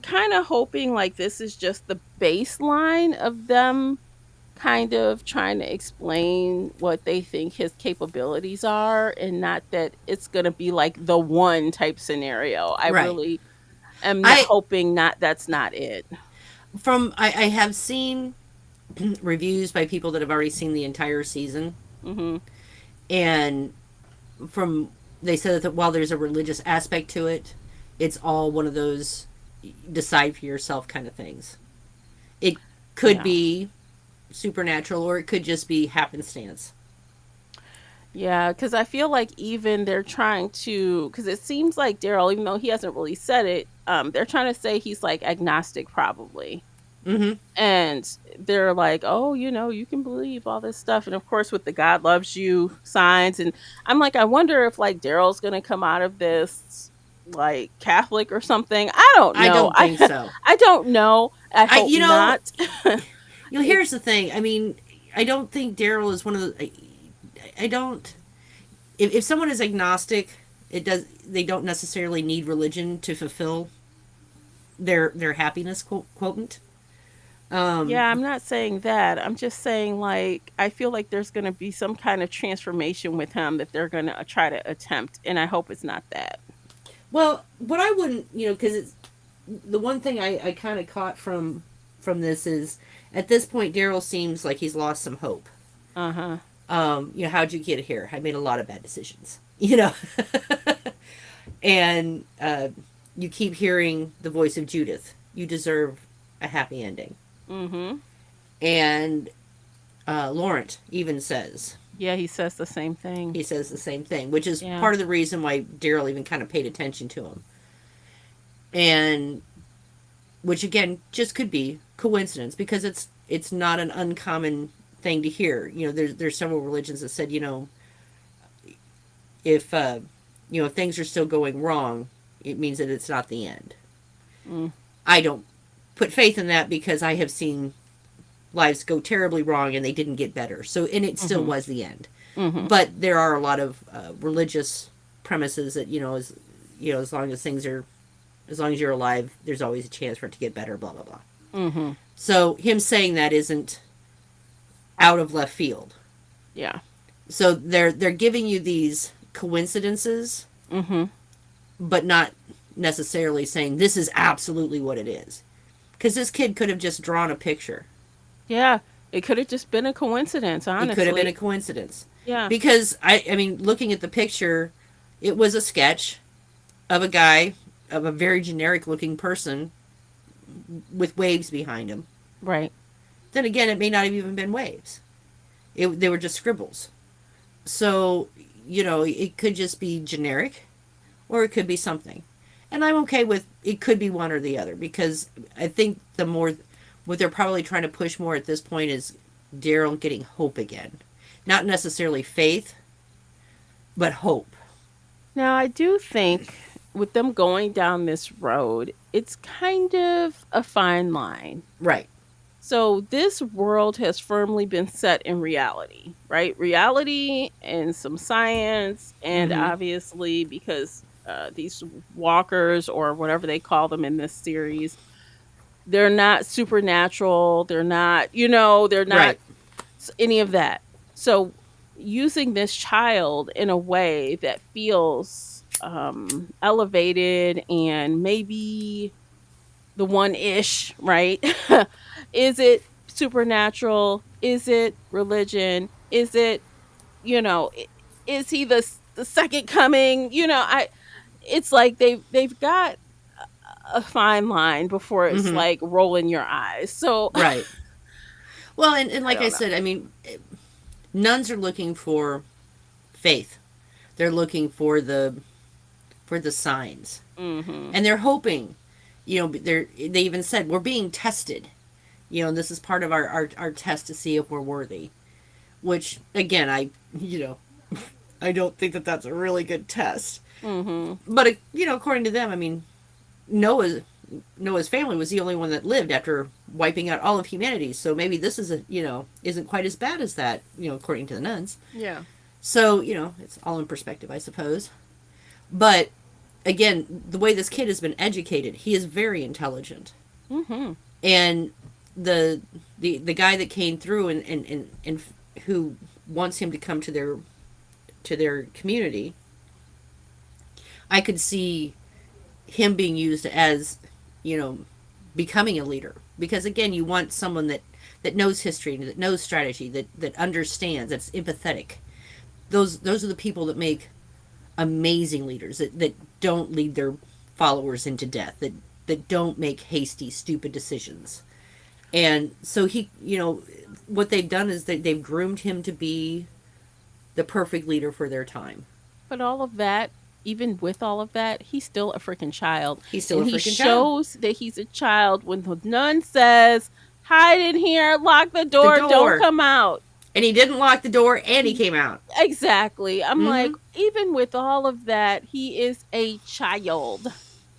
Speaker 1: kind of hoping like this is just the baseline of them kind of trying to explain what they think his capabilities are and not that it's going to be like the one type scenario. I
Speaker 2: Right.
Speaker 1: really am not
Speaker 2: I
Speaker 1: hoping not that's not it.
Speaker 2: I have seen reviews by people that have already seen the entire season,
Speaker 1: Mhm.
Speaker 2: and from they said that while there's a religious aspect to it, it's all one of those decide for yourself kind of things. It could
Speaker 1: Yeah.
Speaker 2: be supernatural or it could just be happenstance.
Speaker 1: Yeah, cuz I feel like even they're trying to cuz it seems like Daryl even though he hasn't really said it, they're trying to say he's like agnostic probably.
Speaker 2: Mm-hmm.
Speaker 1: And they're like, oh, you can believe all this stuff. And of course, with the God loves you signs. And I'm like, I wonder if like Daryl's going to come out of this like Catholic or something. I don't
Speaker 2: I
Speaker 1: know.
Speaker 2: don't think so.
Speaker 1: I don't know. I
Speaker 2: I
Speaker 1: hope not.
Speaker 2: here's the thing. I mean, I don't think Daryl is one of the. I don't. If someone is agnostic, they don't necessarily need religion to fulfill their happiness quotient.
Speaker 1: Yeah, I'm not saying that. I'm just saying like I feel like there's going to be some kind of transformation with him that they're going to try to attempt, and I hope it's not that.
Speaker 2: Well, what I wouldn't, because it's the one thing I kind of caught from this is at this point Daryl seems like he's lost some hope.
Speaker 1: Uh huh.
Speaker 2: How'd you get here? I made a lot of bad decisions. You know, And you keep hearing the voice of Judith. You deserve a happy ending.
Speaker 1: Mm-hmm.
Speaker 2: And Laurent even says,
Speaker 1: Yeah, he says the same thing.
Speaker 2: he says the same thing, which is
Speaker 1: Yeah.
Speaker 2: part of the reason why Daryl even kind of paid attention to him. And which again just could be coincidence because it's not an uncommon thing to hear. There's several religions that said, if if things are still going wrong, it means that it's not the end.
Speaker 1: Mm.
Speaker 2: I don't put faith in that because I have seen lives go terribly wrong and they didn't get better. So, and it still
Speaker 1: Mm-hmm.
Speaker 2: was the end.
Speaker 1: Mm-hmm.
Speaker 2: But there are a lot of religious premises that as long as you're alive, there's always a chance for it to get better. Blah blah blah.
Speaker 1: Mm-hmm.
Speaker 2: So him saying that isn't out of left field.
Speaker 1: Yeah.
Speaker 2: So they're giving you these coincidences,
Speaker 1: Mm-hmm.
Speaker 2: but not necessarily saying this is absolutely what it is. Because this kid could have just drawn a picture.
Speaker 1: Yeah. It could have just been a coincidence,
Speaker 2: It could have been a
Speaker 1: honestly.
Speaker 2: coincidence.
Speaker 1: Yeah.
Speaker 2: Because I mean, looking at the picture, it was a sketch of a guy, of a very generic looking person with waves behind him.
Speaker 1: Right.
Speaker 2: Then again, it may not have even been waves. They were just scribbles. So, it could just be generic or it could be something. And I'm okay with it could be one or the other because I think what they're probably trying to push more at this point is Daryl getting hope again. Not necessarily faith, but hope.
Speaker 1: Now, I do think with them going down this road, it's kind of a fine line.
Speaker 2: Right.
Speaker 1: So, this world has firmly been set in reality, right? Reality and some science, and
Speaker 2: Mm-hmm.
Speaker 1: obviously, because these walkers or whatever they call them in this series, they're not supernatural. They're not, they're not
Speaker 2: Right.
Speaker 1: any of that. So, using this child in a way that feels elevated and maybe the one ish, right? Is it supernatural? Is it religion? Is it, is he the second coming? It's like they've got a fine line before it's
Speaker 2: Mm-hmm.
Speaker 1: like rolling your eyes. So
Speaker 2: Right. Well, and
Speaker 1: I
Speaker 2: like I
Speaker 1: don't know.
Speaker 2: said, I mean, nuns are looking for faith. They're looking for the signs,
Speaker 1: Mhm.
Speaker 2: and they're hoping. They even said we're being tested. And this is part of our test to see if we're worthy. Which again, I don't think that that's a really good test.
Speaker 1: Mhm.
Speaker 2: But according to them, I mean, Noah Noah's family was the only one that lived after wiping out all of humanity. So maybe this is isn't quite as bad as that, according to the nuns.
Speaker 1: Yeah.
Speaker 2: So, it's all in perspective, I suppose. But again, the way this kid has been educated, he is very intelligent.
Speaker 1: Mhm.
Speaker 2: And the guy that came through and who wants him to come to their community, I could see him being used as, you know, becoming a leader. Because again, you want someone that knows history, that knows strategy, that understands, that's empathetic. Those are the people that make amazing leaders, that don't lead their followers into death, that don't make hasty, stupid decisions. And so what they've done is they've groomed him to be the perfect leader for their time.
Speaker 1: But all of that, even with all of that, he's still a freaking child.
Speaker 2: He's still
Speaker 1: And
Speaker 2: a
Speaker 1: he
Speaker 2: freaking child.
Speaker 1: shows that he's a child when the nun says, hide in here, lock the
Speaker 2: The
Speaker 1: door, don't
Speaker 2: door.
Speaker 1: come out.
Speaker 2: And he didn't lock the door and he came out.
Speaker 1: Exactly. I'm like,
Speaker 2: Mm-hmm.
Speaker 1: even with all of that, he is a child.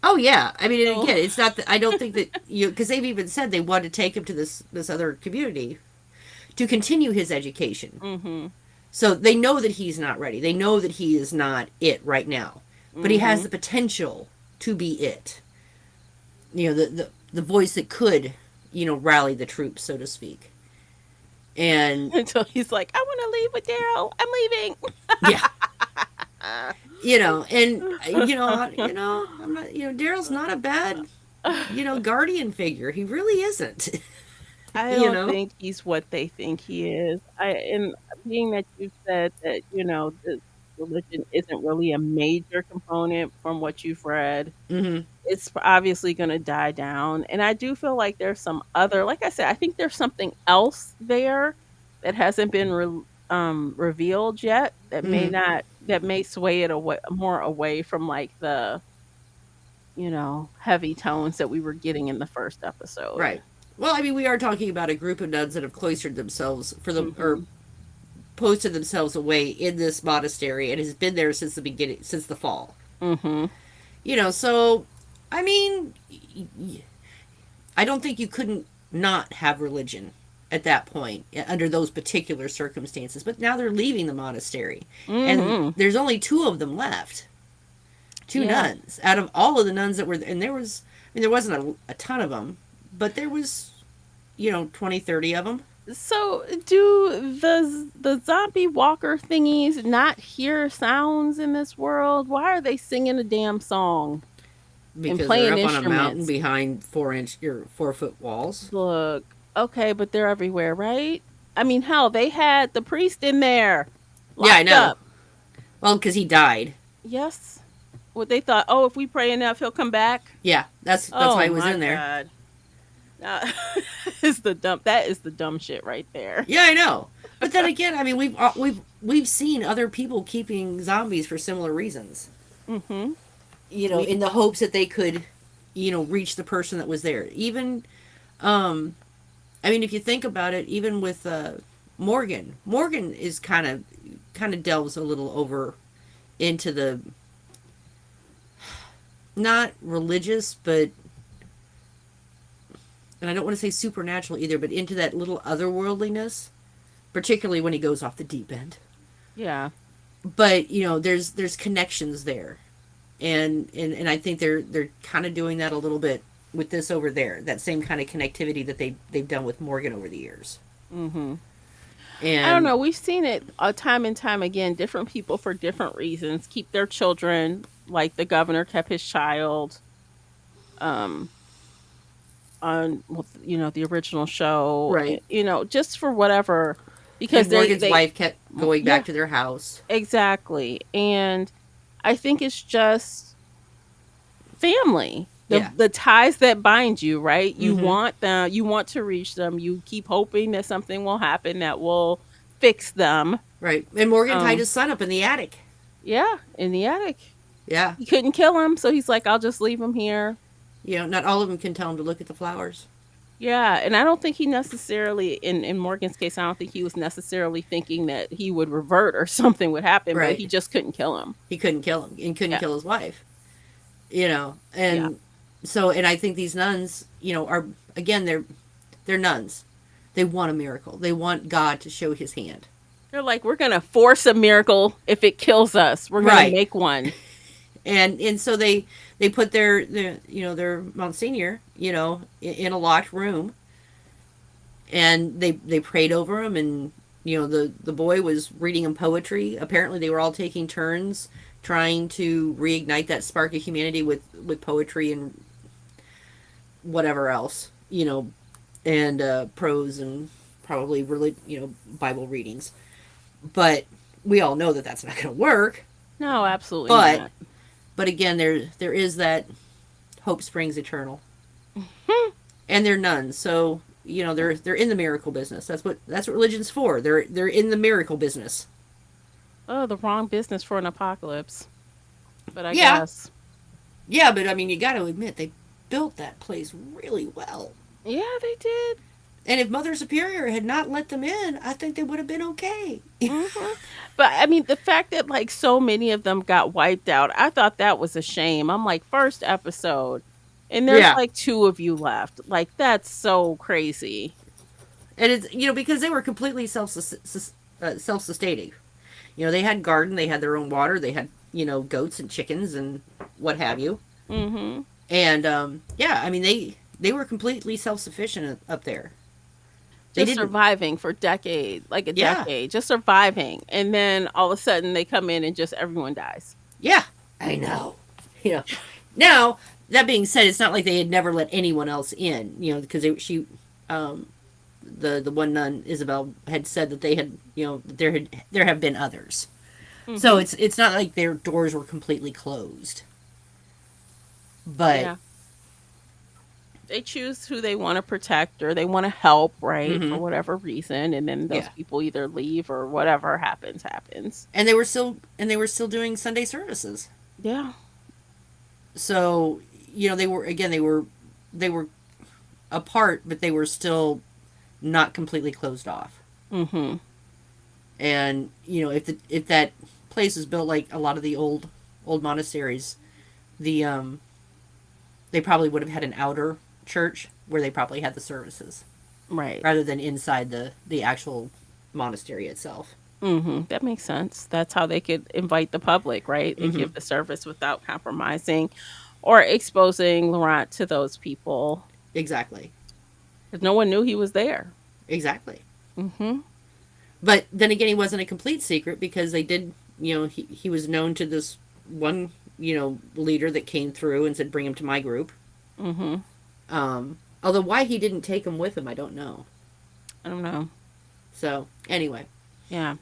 Speaker 2: Oh yeah, I mean, and
Speaker 1: So,
Speaker 2: again, it's not that I don't think that because they've even said they want to take him to this other community to continue his education.
Speaker 1: mm-hmm,
Speaker 2: So they know that he's not ready. They know that he is not it right now, but he has
Speaker 1: mm-hmm.
Speaker 2: the potential to be it. The voice that could rally the troops, so to speak. And
Speaker 1: Until he's like, I want to leave with Daryl. I'm leaving.
Speaker 2: yeah, and I'm not, Daryl's not a bad guardian figure. He really isn't.
Speaker 1: I
Speaker 2: you
Speaker 1: don't
Speaker 2: know.
Speaker 1: think he's what they think he is. And being that you said that, religion isn't really a major component from what you've read,
Speaker 2: Mm-hmm.
Speaker 1: it's obviously going to die down. And I do feel like there's some other, like I said, I think there's something else there that hasn't been revealed yet that may
Speaker 2: Mm-hmm.
Speaker 1: not, that may sway it away more away from like the, heavy tones that we were getting in the first episode.
Speaker 2: Right. Well, I mean, we are talking about a group of nuns that have cloistered themselves or
Speaker 1: Mhm.
Speaker 2: posted themselves away in this monastery and has been there since the beginning, since the fall.
Speaker 1: Mhm.
Speaker 2: So I mean, I don't think you couldn't not have religion at that point under those particular circumstances. But now they're leaving the monastery, and
Speaker 1: Mhm.
Speaker 2: there's only two of them left. Two
Speaker 1: Yeah.
Speaker 2: nuns out of all of the nuns that were, and there was, I mean, there wasn't a ton of them, but there was, 20, 30 of them.
Speaker 1: So, do the zombie walker thingies not hear sounds in this world? Why are they singing a damn song and
Speaker 2: Because they're
Speaker 1: playing
Speaker 2: up on a mountain
Speaker 1: instruments?
Speaker 2: behind 4-inch or 4-foot walls.
Speaker 1: Look, okay, but they're everywhere, right? I mean, hell, they had the priest in there,
Speaker 2: Yeah, I
Speaker 1: locked
Speaker 2: know.
Speaker 1: up.
Speaker 2: Well, because he died.
Speaker 1: Yes. What they thought? Oh, if we pray enough, he'll come back.
Speaker 2: Yeah, that's why
Speaker 1: Oh
Speaker 2: he was
Speaker 1: my
Speaker 2: in there.
Speaker 1: god, uh, is the dumb. That is the dumb shit right there.
Speaker 2: Yeah, I know. But then again, I mean, we've seen other people keeping zombies for similar reasons.
Speaker 1: Mm-hmm. We.
Speaker 2: In the hopes that they could, reach the person that was there. Even, um, I mean, if you think about it, even with Morgan is kind of delves a little over into the not religious, but and I don't want to say supernatural either, but into that little otherworldliness, particularly when he goes off the deep end.
Speaker 1: Yeah.
Speaker 2: But there's connections there, and I think they're kind of doing that a little bit with this over there. That same kind of connectivity that they've done with Morgan over the years.
Speaker 1: Mm-hmm. I don't
Speaker 2: And
Speaker 1: know. We've seen it time and time again. Different people for different reasons keep their children. Like the governor kept his child. Um, on the original show.
Speaker 2: right,
Speaker 1: Just for whatever, because
Speaker 2: and
Speaker 1: they
Speaker 2: Morgan's
Speaker 1: they
Speaker 2: wife kept going
Speaker 1: yeah,
Speaker 2: back to their house.
Speaker 1: exactly. And I think it's just family. The
Speaker 2: Yeah.
Speaker 1: the ties that bind you, right? You
Speaker 2: Mm-hmm.
Speaker 1: want them, you want to reach them. You keep hoping that something will happen that will fix them.
Speaker 2: Right. And Morgan tied
Speaker 1: Um
Speaker 2: his son up in the attic.
Speaker 1: yeah, in the attic.
Speaker 2: Yeah.
Speaker 1: He couldn't kill him, so he's like, I'll just leave him here.
Speaker 2: Not all of them can tell him to look at the flowers.
Speaker 1: Yeah, and I don't think he necessarily in Morgan's case, I don't think he was necessarily thinking that he would revert or something would happen, but he
Speaker 2: Right.
Speaker 1: just couldn't kill him.
Speaker 2: He couldn't kill him and couldn't
Speaker 1: Yeah.
Speaker 2: kill his wife.
Speaker 1: Yeah.
Speaker 2: And so, and I think these nuns, are, again, they're nuns. They want a miracle. They want God to show his hand.
Speaker 1: They're like, we're going to force a miracle if it kills us. We're going to
Speaker 2: Right.
Speaker 1: make one.
Speaker 2: And so they put their Monsignor, in a locked room, and they prayed over him, and the boy was reading him poetry. Apparently they were all taking turns trying to reignite that spark of humanity with poetry and whatever else, and prose and probably really, Bible readings. But we all know that that's not going to work.
Speaker 1: No, absolutely
Speaker 2: But
Speaker 1: not.
Speaker 2: but again, there is that hope springs eternal,
Speaker 1: Hmm.
Speaker 2: and they're nuns, so they're in the miracle business. That's what religion's for. They're in the miracle business.
Speaker 1: Oh, the wrong business for an apocalypse. But I
Speaker 2: Yeah,
Speaker 1: guess.
Speaker 2: yeah, but I mean, you got to admit they built that place really well.
Speaker 1: Yeah, they did.
Speaker 2: And if Mother Superior had not let them in, I think they would have been okay.
Speaker 1: Hmm. But I mean, the fact that like so many of them got wiped out, I thought that was a shame. I'm like, first episode, and there's
Speaker 2: Yeah,
Speaker 1: like two of you left. Like, that's so crazy.
Speaker 2: and it's because they were completely self sustaining. They had garden, they had their own water, they had goats and chickens and what have you.
Speaker 1: Hmm.
Speaker 2: And yeah, I mean they were completely self sufficient up there. They
Speaker 1: Just
Speaker 2: didn't.
Speaker 1: surviving for decade, like a
Speaker 2: Yeah,
Speaker 1: decade, just surviving, and then all of a sudden they come in and just everyone dies.
Speaker 2: yeah, I know. You know. Now that being said, it's not like they had never let anyone else in. Because um, the one nun Isabel had said that they had there have been others, So
Speaker 1: Mhm.
Speaker 2: it's not like their doors were completely closed. But
Speaker 1: Yeah. They choose who they want to protect or they want to help, right? For
Speaker 2: mm-hmm,
Speaker 1: whatever reason, and then those
Speaker 2: yeah.
Speaker 1: people either leave or whatever happens.
Speaker 2: And they were still doing Sunday services.
Speaker 1: Yeah.
Speaker 2: So, they were apart, but they were still not completely closed off.
Speaker 1: Mhm.
Speaker 2: And if that place is built like a lot of the old monasteries, the they probably would have had an outer church where they probably had the services
Speaker 1: Right.
Speaker 2: rather than inside the actual monastery itself.
Speaker 1: Mhm. That makes sense. That's how they could invite the public, right? And
Speaker 2: Mm-hmm.
Speaker 1: give the service without compromising or exposing Laurent to those people
Speaker 2: Exactly.
Speaker 1: because no one knew he was there.
Speaker 2: Exactly.
Speaker 1: Mhm.
Speaker 2: But then again, he wasn't a complete secret because they did, he was known to this one, leader that came through and said, bring him to my group.
Speaker 1: Mhm.
Speaker 2: Although why he didn't take him with him, I don't know.
Speaker 1: I don't know.
Speaker 2: So, anyway,
Speaker 1: Yeah.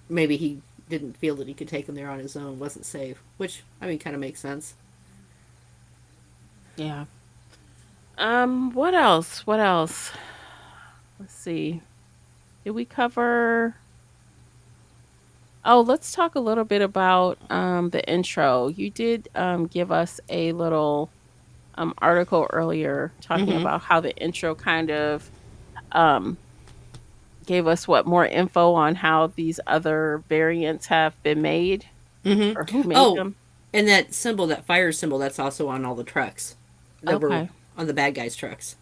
Speaker 2: maybe he didn't feel that he could take him there on his own, wasn't safe, which, I mean, kind of makes sense.
Speaker 1: Yeah. What else? What else? Let's see. Did we cover Oh, let's talk a little bit about the intro. You did give us a little article earlier talking
Speaker 2: Mm-hmm.
Speaker 1: about how the intro kind of um, gave us what more info on how these other variants have been made
Speaker 2: Mm-hmm.
Speaker 1: or who made
Speaker 2: Oh,
Speaker 1: them.
Speaker 2: and that symbol, that fire symbol, that's also on all the trucks that were
Speaker 1: Okay.
Speaker 2: on the bad guys' trucks.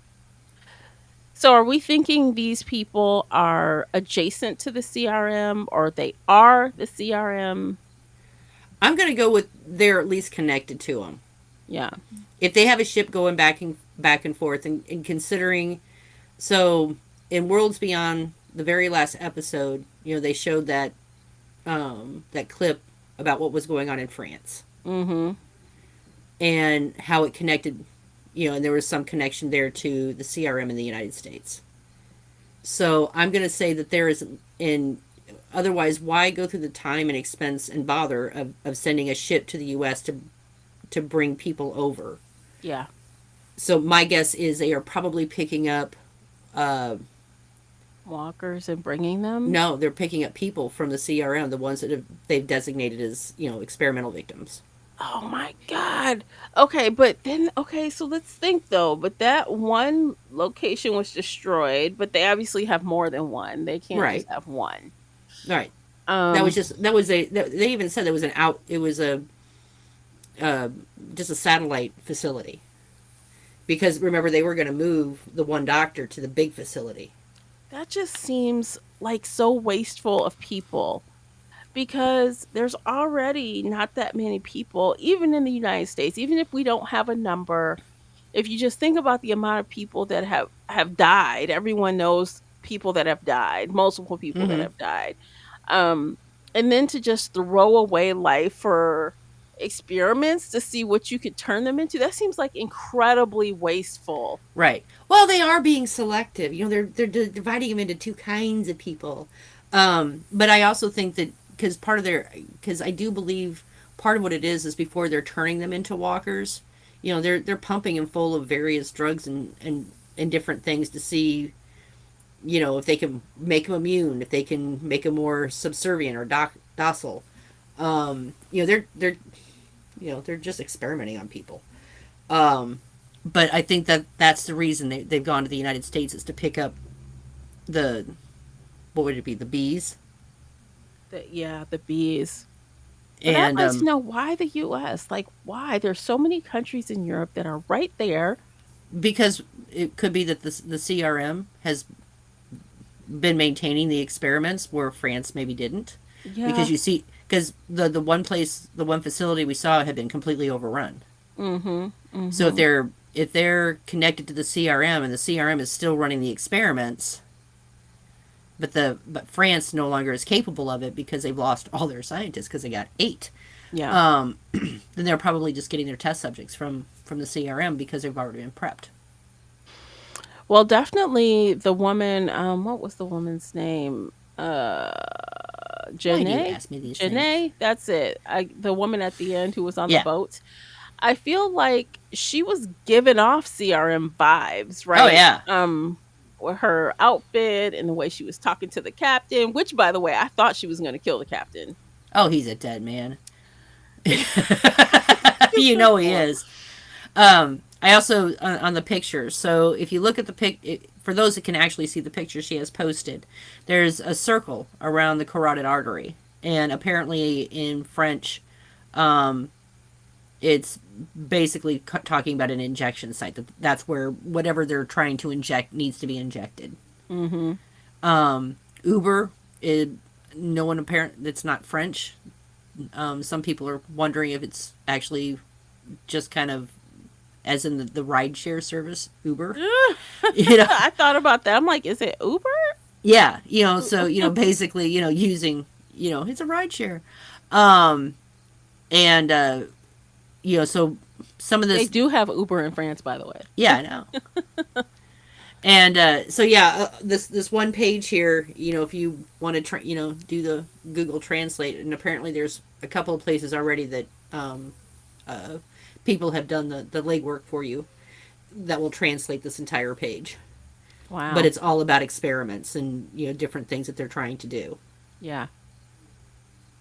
Speaker 1: So are we thinking these people are adjacent to the CRM or they are the CRM?
Speaker 2: I'm going to go with they're at least connected to them.
Speaker 1: Yeah.
Speaker 2: If they have a ship going back and forth, and considering, so in Worlds Beyond, the very last episode, they showed that clip about what was going on in France
Speaker 1: Mhm.
Speaker 2: and how it connected, and there was some connection there to the CRM in the United States. So I'm going to say that there is, in otherwise, why go through the time and expense and bother of sending a ship to the U.S. to bring people over?
Speaker 1: Yeah.
Speaker 2: So my guess is they are probably picking up. Uh,
Speaker 1: Walkers and bringing them.
Speaker 2: no, they're picking up people from the CRM, the ones that they've designated as experimental victims.
Speaker 1: Oh my god. Okay, but then okay, so let's think though. But that one location was destroyed, but they obviously have more than one. They can't just
Speaker 2: Right.
Speaker 1: have one.
Speaker 2: All right.
Speaker 1: Um
Speaker 2: That was a. They even said there was an out. It was a uh, just a satellite facility because remember they were going to move the one doctor to the big facility.
Speaker 1: that just seems like so wasteful of people because there's already not that many people even in the United States. Even if we don't have a number, if you just think about the amount of people that have died, everyone knows people that have died, multiple people that
Speaker 2: Mm-hmm.
Speaker 1: have died. Um, and then to just throw away life for experiments to see what you could turn them into, that seems like incredibly wasteful.
Speaker 2: Right. Well, they are being selective. They're dividing them into two kinds of people. But I also think that because I do believe part of what it is before they're turning them into walkers, they're pumping them full of various drugs and different things to see, if they can make them immune, if they can make them more subservient or docile. They're just experimenting on people. Um, but I think that that's the reason they've gone to the United States is to pick up the, what would it be, the bees.
Speaker 1: Yeah, the bees. But I'd
Speaker 2: And
Speaker 1: like to know why the US? Like why? There's so many countries in Europe that are right there.
Speaker 2: because it could be that the CRM has been maintaining the experiments where France maybe didn't,
Speaker 1: Yeah.
Speaker 2: because you see, because the one facility we saw had been completely overrun.
Speaker 1: Mhm.
Speaker 2: So if
Speaker 1: Mhm.
Speaker 2: they're connected to the CRM and the CRM is still running the experiments, but France no longer is capable of it because they've lost all their scientists because they got eight.
Speaker 1: Yeah.
Speaker 2: Then they're probably just getting their test subjects from the CRM because they've already been prepped.
Speaker 1: Well, definitely the woman, what was the woman's name?
Speaker 2: Why do you
Speaker 1: Janae,
Speaker 2: ask me these things?
Speaker 1: Janae, that's it. The woman at the end who was on the
Speaker 2: Yeah.
Speaker 1: boat. I feel like she was giving off CRM vibes,
Speaker 2: Oh
Speaker 1: right?
Speaker 2: yeah.
Speaker 1: With her outfit and the way she was talking to the captain, which by the way, I thought she was going to kill the captain.
Speaker 2: Oh, he's a dead man.
Speaker 1: It
Speaker 2: You
Speaker 1: was
Speaker 2: know he
Speaker 1: horrible.
Speaker 2: is. I also on the picture. So if you look at the for those that can actually see the picture she has posted, there's a circle around the carotid artery, and apparently in French, um, it's basically talking about an injection site. That's where whatever they're trying to inject needs to be injected.
Speaker 1: Mhm.
Speaker 2: Uber, it, no one apparent. It's not French. Some people are wondering if it's actually just kind of as in the ride share service Uber. You know,
Speaker 1: I thought about that. I'm like, is it Uber?
Speaker 2: yeah, so basically, using, it's a ride share, um, and so some of
Speaker 1: They
Speaker 2: this,
Speaker 1: do have Uber in France, by the way.
Speaker 2: yeah, I know. And so yeah, this one page here, if you want to do the Google Translate, and apparently there's a couple of places already that uh, people have done the legwork for you that will translate this entire page. But
Speaker 1: Wow.
Speaker 2: it's all about experiments and different things that they're trying to do.
Speaker 1: Yeah.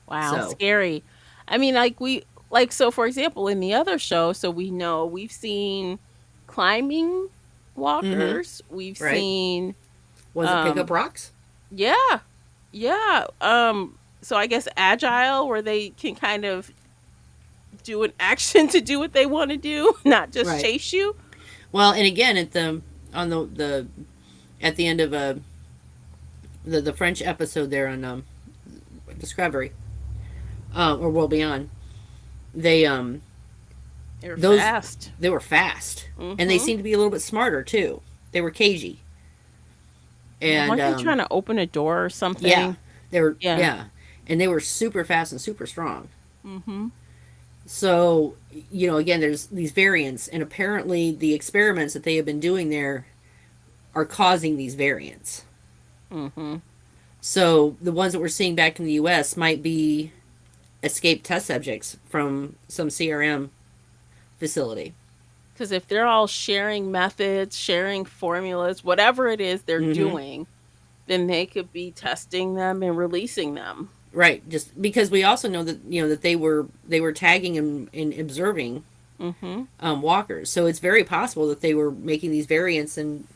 Speaker 1: Wow.
Speaker 2: So,
Speaker 1: Scary. I mean, like so for example, in the other show, so we know we've seen climbing
Speaker 2: mm-hmm,
Speaker 1: walkers, we've
Speaker 2: right?
Speaker 1: seen
Speaker 2: Was it pick up
Speaker 1: um
Speaker 2: rocks?
Speaker 1: yeah. Yeah. So I guess agile where they can kind of do an action to do what they want to do, not just
Speaker 2: Right.
Speaker 1: chase you.
Speaker 2: Well, and again at the on the at the end of the French episode there on Discovery, or World Beyond, they
Speaker 1: They're
Speaker 2: those
Speaker 1: fast.
Speaker 2: they were fast, and they
Speaker 1: Mhm.
Speaker 2: seemed to be a little bit smarter too. They were cagey,
Speaker 1: Yeah,
Speaker 2: and
Speaker 1: weren't they trying to open a door or
Speaker 2: yeah,
Speaker 1: something?
Speaker 2: they were,
Speaker 1: Yeah.
Speaker 2: yeah, and they were super fast and super strong.
Speaker 1: Mhm.
Speaker 2: So, again, there's these variants, and apparently the experiments that they have been doing there are causing these variants.
Speaker 1: Mhm.
Speaker 2: So, the ones that we're seeing back in the US might be escaped test subjects from some CRM facility.
Speaker 1: Because if they're all sharing methods, sharing formulas, whatever it is they're
Speaker 2: Mm-hmm.
Speaker 1: doing, then they could be testing them and releasing them.
Speaker 2: Right. Just because we also know that that they were tagging and observing
Speaker 1: Mm-hmm.
Speaker 2: walkers, so it's very possible that they were making these variants and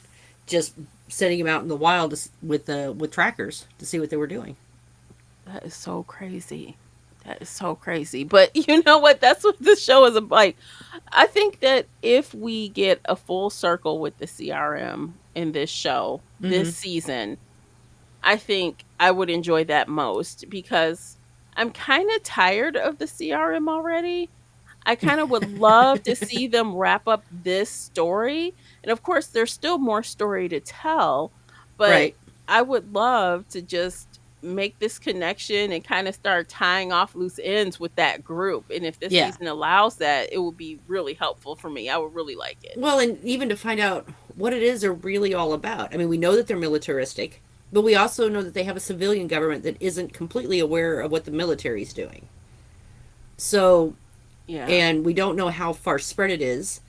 Speaker 2: just setting them out in the wild with trackers to see what they were doing.
Speaker 1: That is so crazy. That is so crazy. But you know what? That's what this show is about. I think that if we get a full circle with the CRM in this show this
Speaker 2: Mm-hmm.
Speaker 1: season, I think I would enjoy that most because I'm kind of tired of the CRM already. I kind of would love to see them wrap up this story. And of course, there's still more story to tell, but
Speaker 2: Right.
Speaker 1: I would love to just make this connection and kind of start tying off loose ends with that group. And if this
Speaker 2: Yeah.
Speaker 1: season allows that, it would be really helpful for me. I would really like it.
Speaker 2: Well, and even to find out what it is they're really all about. I mean, we know that they're militaristic, but we also know that they have a civilian government that isn't completely aware of what the military's doing. So,
Speaker 1: Yeah.
Speaker 2: and we don't know how far spread it is,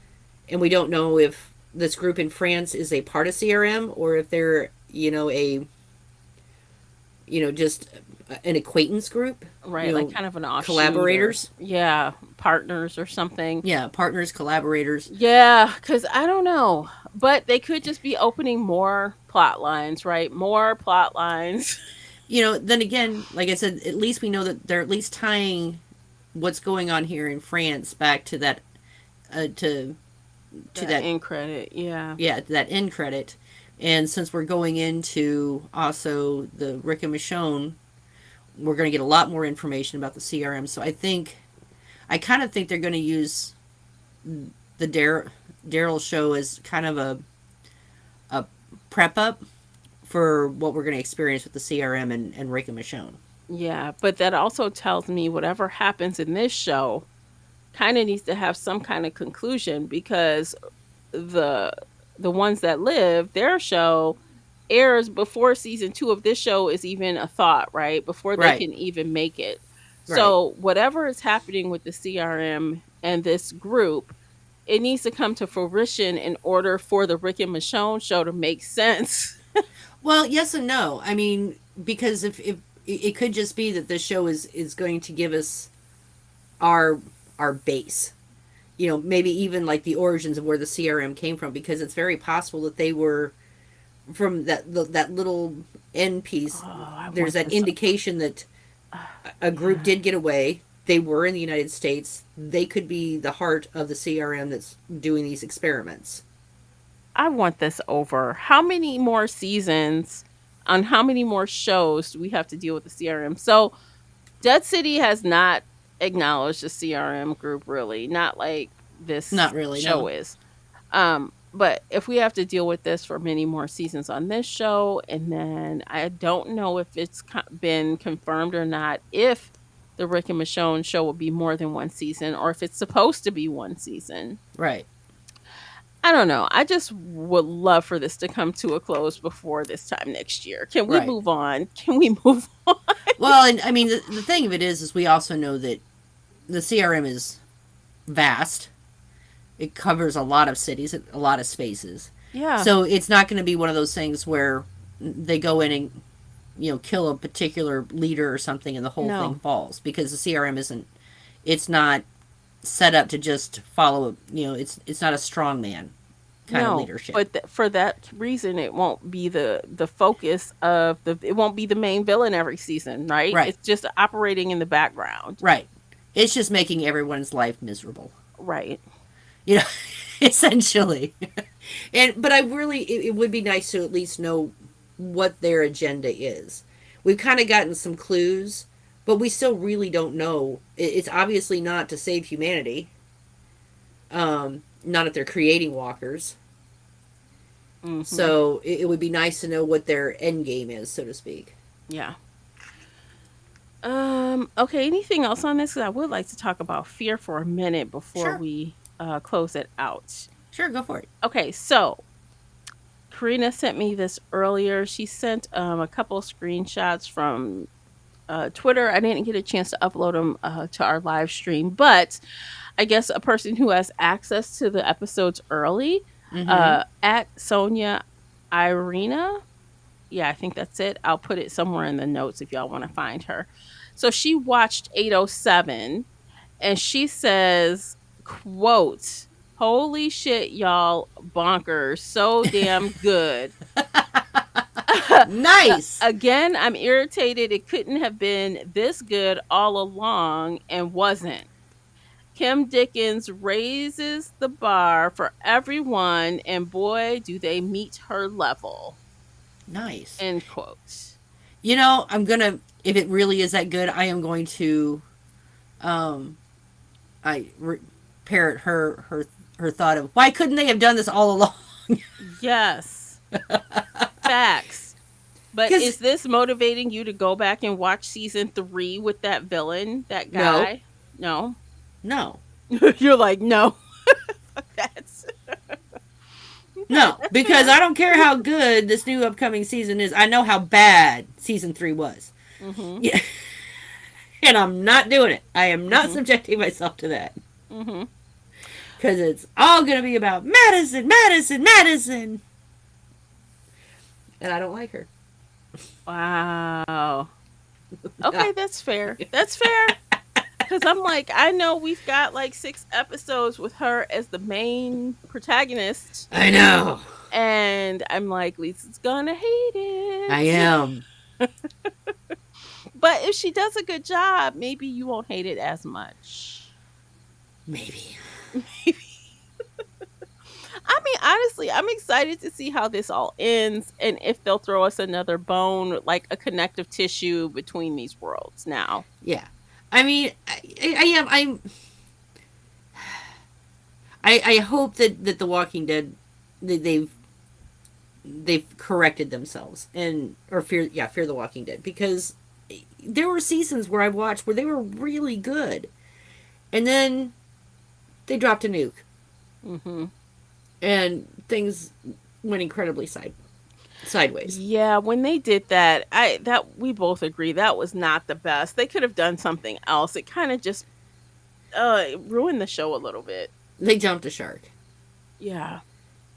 Speaker 2: and we don't know if this group in France is a part of CRM or if they're, just an acquaintance group,
Speaker 1: Right. Like kind of an offshoot or,
Speaker 2: collaborators.
Speaker 1: yeah, partners or something.
Speaker 2: Yeah, partners, collaborators.
Speaker 1: Yeah, because I don't know, but they could just be opening more plot lines, right? More plot lines.
Speaker 2: Then again, like I said, at least we know that they're at least tying what's going on here in France back to that, to
Speaker 1: That
Speaker 2: that,
Speaker 1: end credit, yeah.
Speaker 2: yeah, that end credit. And since we're going into also the Rick and Michonne, we're going to get a lot more information about the CRM. So I kind of think they're going to use the Daryl show as kind of a prep up for what we're going to experience with the CRM and Rick and Michonne.
Speaker 1: Yeah, but that also tells me whatever happens in this show kind of needs to have some kind of conclusion because the the ones that live their show airs before season 2 of this show is even a thought, right? Before they
Speaker 2: Right.
Speaker 1: can even make it.
Speaker 2: Right.
Speaker 1: So, whatever is happening with the CRM and this group, it needs to come to fruition in order for the Rick and Michonne show to make sense.
Speaker 2: Well, yes and no. I mean, because if it could just be that this show is going to give us our our base. You know, maybe even like the origins of where the CRM came from, because it's very possible that they were from that little end piece.
Speaker 1: Oh, I
Speaker 2: There's
Speaker 1: want
Speaker 2: that
Speaker 1: this.
Speaker 2: indication that a group
Speaker 1: Yeah.
Speaker 2: did get away. They were in the United States. They could be the heart of the CRM that's doing these experiments.
Speaker 1: I want this over. How many more seasons on how many more shows do we have to deal with the CRM? So, Dead City has not acknowledged the CRM group really, not like this
Speaker 2: Not really,
Speaker 1: show
Speaker 2: no.
Speaker 1: is. But if we have to deal with this for many more seasons on this show, and then I don't know if it's been confirmed or not, if the Rick and Michonne show will be more than one season, or if it's supposed to be one season.
Speaker 2: Right.
Speaker 1: I don't know. I just would love for this to come to a close before this time next year. Can we
Speaker 2: Right.
Speaker 1: move on? Can we move on?
Speaker 2: Well, and I mean, the thing of it is we also know that the CRM is vast. It covers a lot of cities, a lot of spaces.
Speaker 1: Yeah.
Speaker 2: So it's not going to be one of those things where they go in and kill a particular leader or something and the whole thing
Speaker 1: No.
Speaker 2: falls, because the CRM isn't. It's not set up to just follow. It's not a strong man kind of
Speaker 1: No,
Speaker 2: leadership.
Speaker 1: but for that reason, it won't be the focus of the. It won't be the main villain every season, right?
Speaker 2: Right.
Speaker 1: It's just operating in the background,
Speaker 2: Right. It's just making everyone's life miserable.
Speaker 1: right?
Speaker 2: You know, essentially. But I really, it would be nice to at least know what their agenda is. We've kind of gotten some clues, but we still really don't know. It's obviously not to save humanity. Not if they're creating walkers.
Speaker 1: Hmm.
Speaker 2: So it would be nice to know what their end game is, so to speak.
Speaker 1: Yeah. Okay. Anything else on this? 'Cause I would like to talk about fear for a minute before
Speaker 2: Sure.
Speaker 1: we close it out.
Speaker 2: Sure, go for it.
Speaker 1: Okay. So Karina sent me this earlier. She sent a couple of screenshots from Twitter. I didn't get a chance to upload them to our live stream, but I guess a person who has access to the episodes early,
Speaker 2: Mm-hmm.
Speaker 1: at Sonia Irina. Yeah, I think that's it. I'll put it somewhere in the notes if y'all want to find her. So she watched 807 and she says, quote, "Holy shit, y'all, bonkers. So damn good."
Speaker 2: Nice.
Speaker 1: Again, I'm irritated. It couldn't have been this good all along and wasn't. Kim Dickens raises the bar for everyone, and boy, do they meet her level.
Speaker 2: Nice.
Speaker 1: End quote.
Speaker 2: I'm gonna. If it really is that good, I am going to. Um, I re- parrot her thought of, why couldn't they have done this all along?
Speaker 1: Yes, facts. But
Speaker 2: Because
Speaker 1: is this motivating you to go back and watch season 3 with that villain, that
Speaker 2: no,
Speaker 1: guy? No.
Speaker 2: no,
Speaker 1: You're like, no. That's okay.
Speaker 2: no.
Speaker 1: That's
Speaker 2: Because
Speaker 1: fair.
Speaker 2: I don't care how good this new upcoming season is. I know how bad season 3 was.
Speaker 1: Mhm.
Speaker 2: Yeah, and I'm not doing it. I am not
Speaker 1: Mhm.
Speaker 2: subjecting myself to that.
Speaker 1: Mhm.
Speaker 2: Because it's all going to be about Madison, Madison, Madison. And I don't like her.
Speaker 1: Wow. Okay, that's fair. That's fair. Cuz I'm like, I know we've got like 6 episodes with her as the main protagonist,
Speaker 2: I know.
Speaker 1: and I'm like, Lisa's going to hate
Speaker 2: I
Speaker 1: it.
Speaker 2: am.
Speaker 1: But if she does a good job, maybe you won't hate it as much.
Speaker 2: Maybe.
Speaker 1: I mean, honestly, I'm excited to see how this all ends and if they'll throw us another bone, like a connective tissue between these worlds now.
Speaker 2: Yeah. I mean, I am. I hope that The Walking Dead, they've corrected themselves, and or fear the Walking Dead, because there were seasons where I watched where they were really good, and then they dropped a nuke
Speaker 1: Hmm.
Speaker 2: and things went incredibly side. sideways.
Speaker 1: Yeah, when they did that, I that we both agree that was not the best. They could have done something else. It kind of just it ruined the show a little bit.
Speaker 2: They jumped a shark,
Speaker 1: Yeah.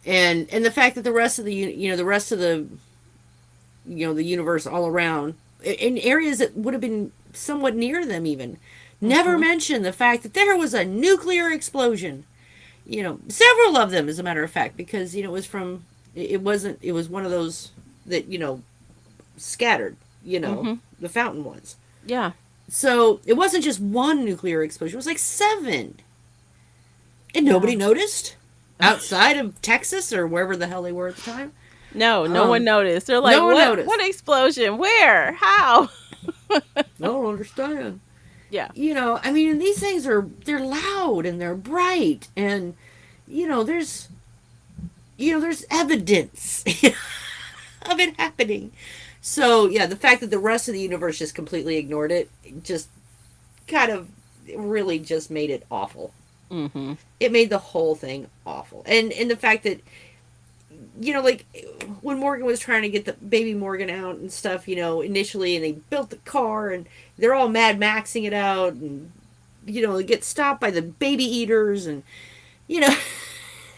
Speaker 2: and the fact that the rest of the rest of the the universe all around in areas that would have been somewhat near them even never
Speaker 1: Mhm.
Speaker 2: mentioned the fact that there was a nuclear explosion. Several of them, as a matter of fact, because it was from it wasn't it was one of those that scattered.
Speaker 1: Mhm.
Speaker 2: The fountain ones.
Speaker 1: Yeah.
Speaker 2: So it wasn't just one nuclear explosion; it was like seven, and
Speaker 1: Yeah.
Speaker 2: nobody noticed outside of Texas or wherever the hell they were at the time.
Speaker 1: No, no one
Speaker 2: Um,
Speaker 1: noticed. They're like,
Speaker 2: no one
Speaker 1: "What?
Speaker 2: noticed.
Speaker 1: What explosion? Where? How?"
Speaker 2: I don't understand.
Speaker 1: Yeah.
Speaker 2: I mean, these things they're loud and they're bright, and there's there's evidence of it happening. So yeah, the fact that the rest of the universe just completely ignored it, just kind of really just made it awful.
Speaker 1: Mhm.
Speaker 2: It made the whole thing awful, and the fact that like when Morgan was trying to get the baby Morgan out and stuff, initially, and they built the car and they're all Mad Maxing it out, and they get stopped by the baby eaters, and you know,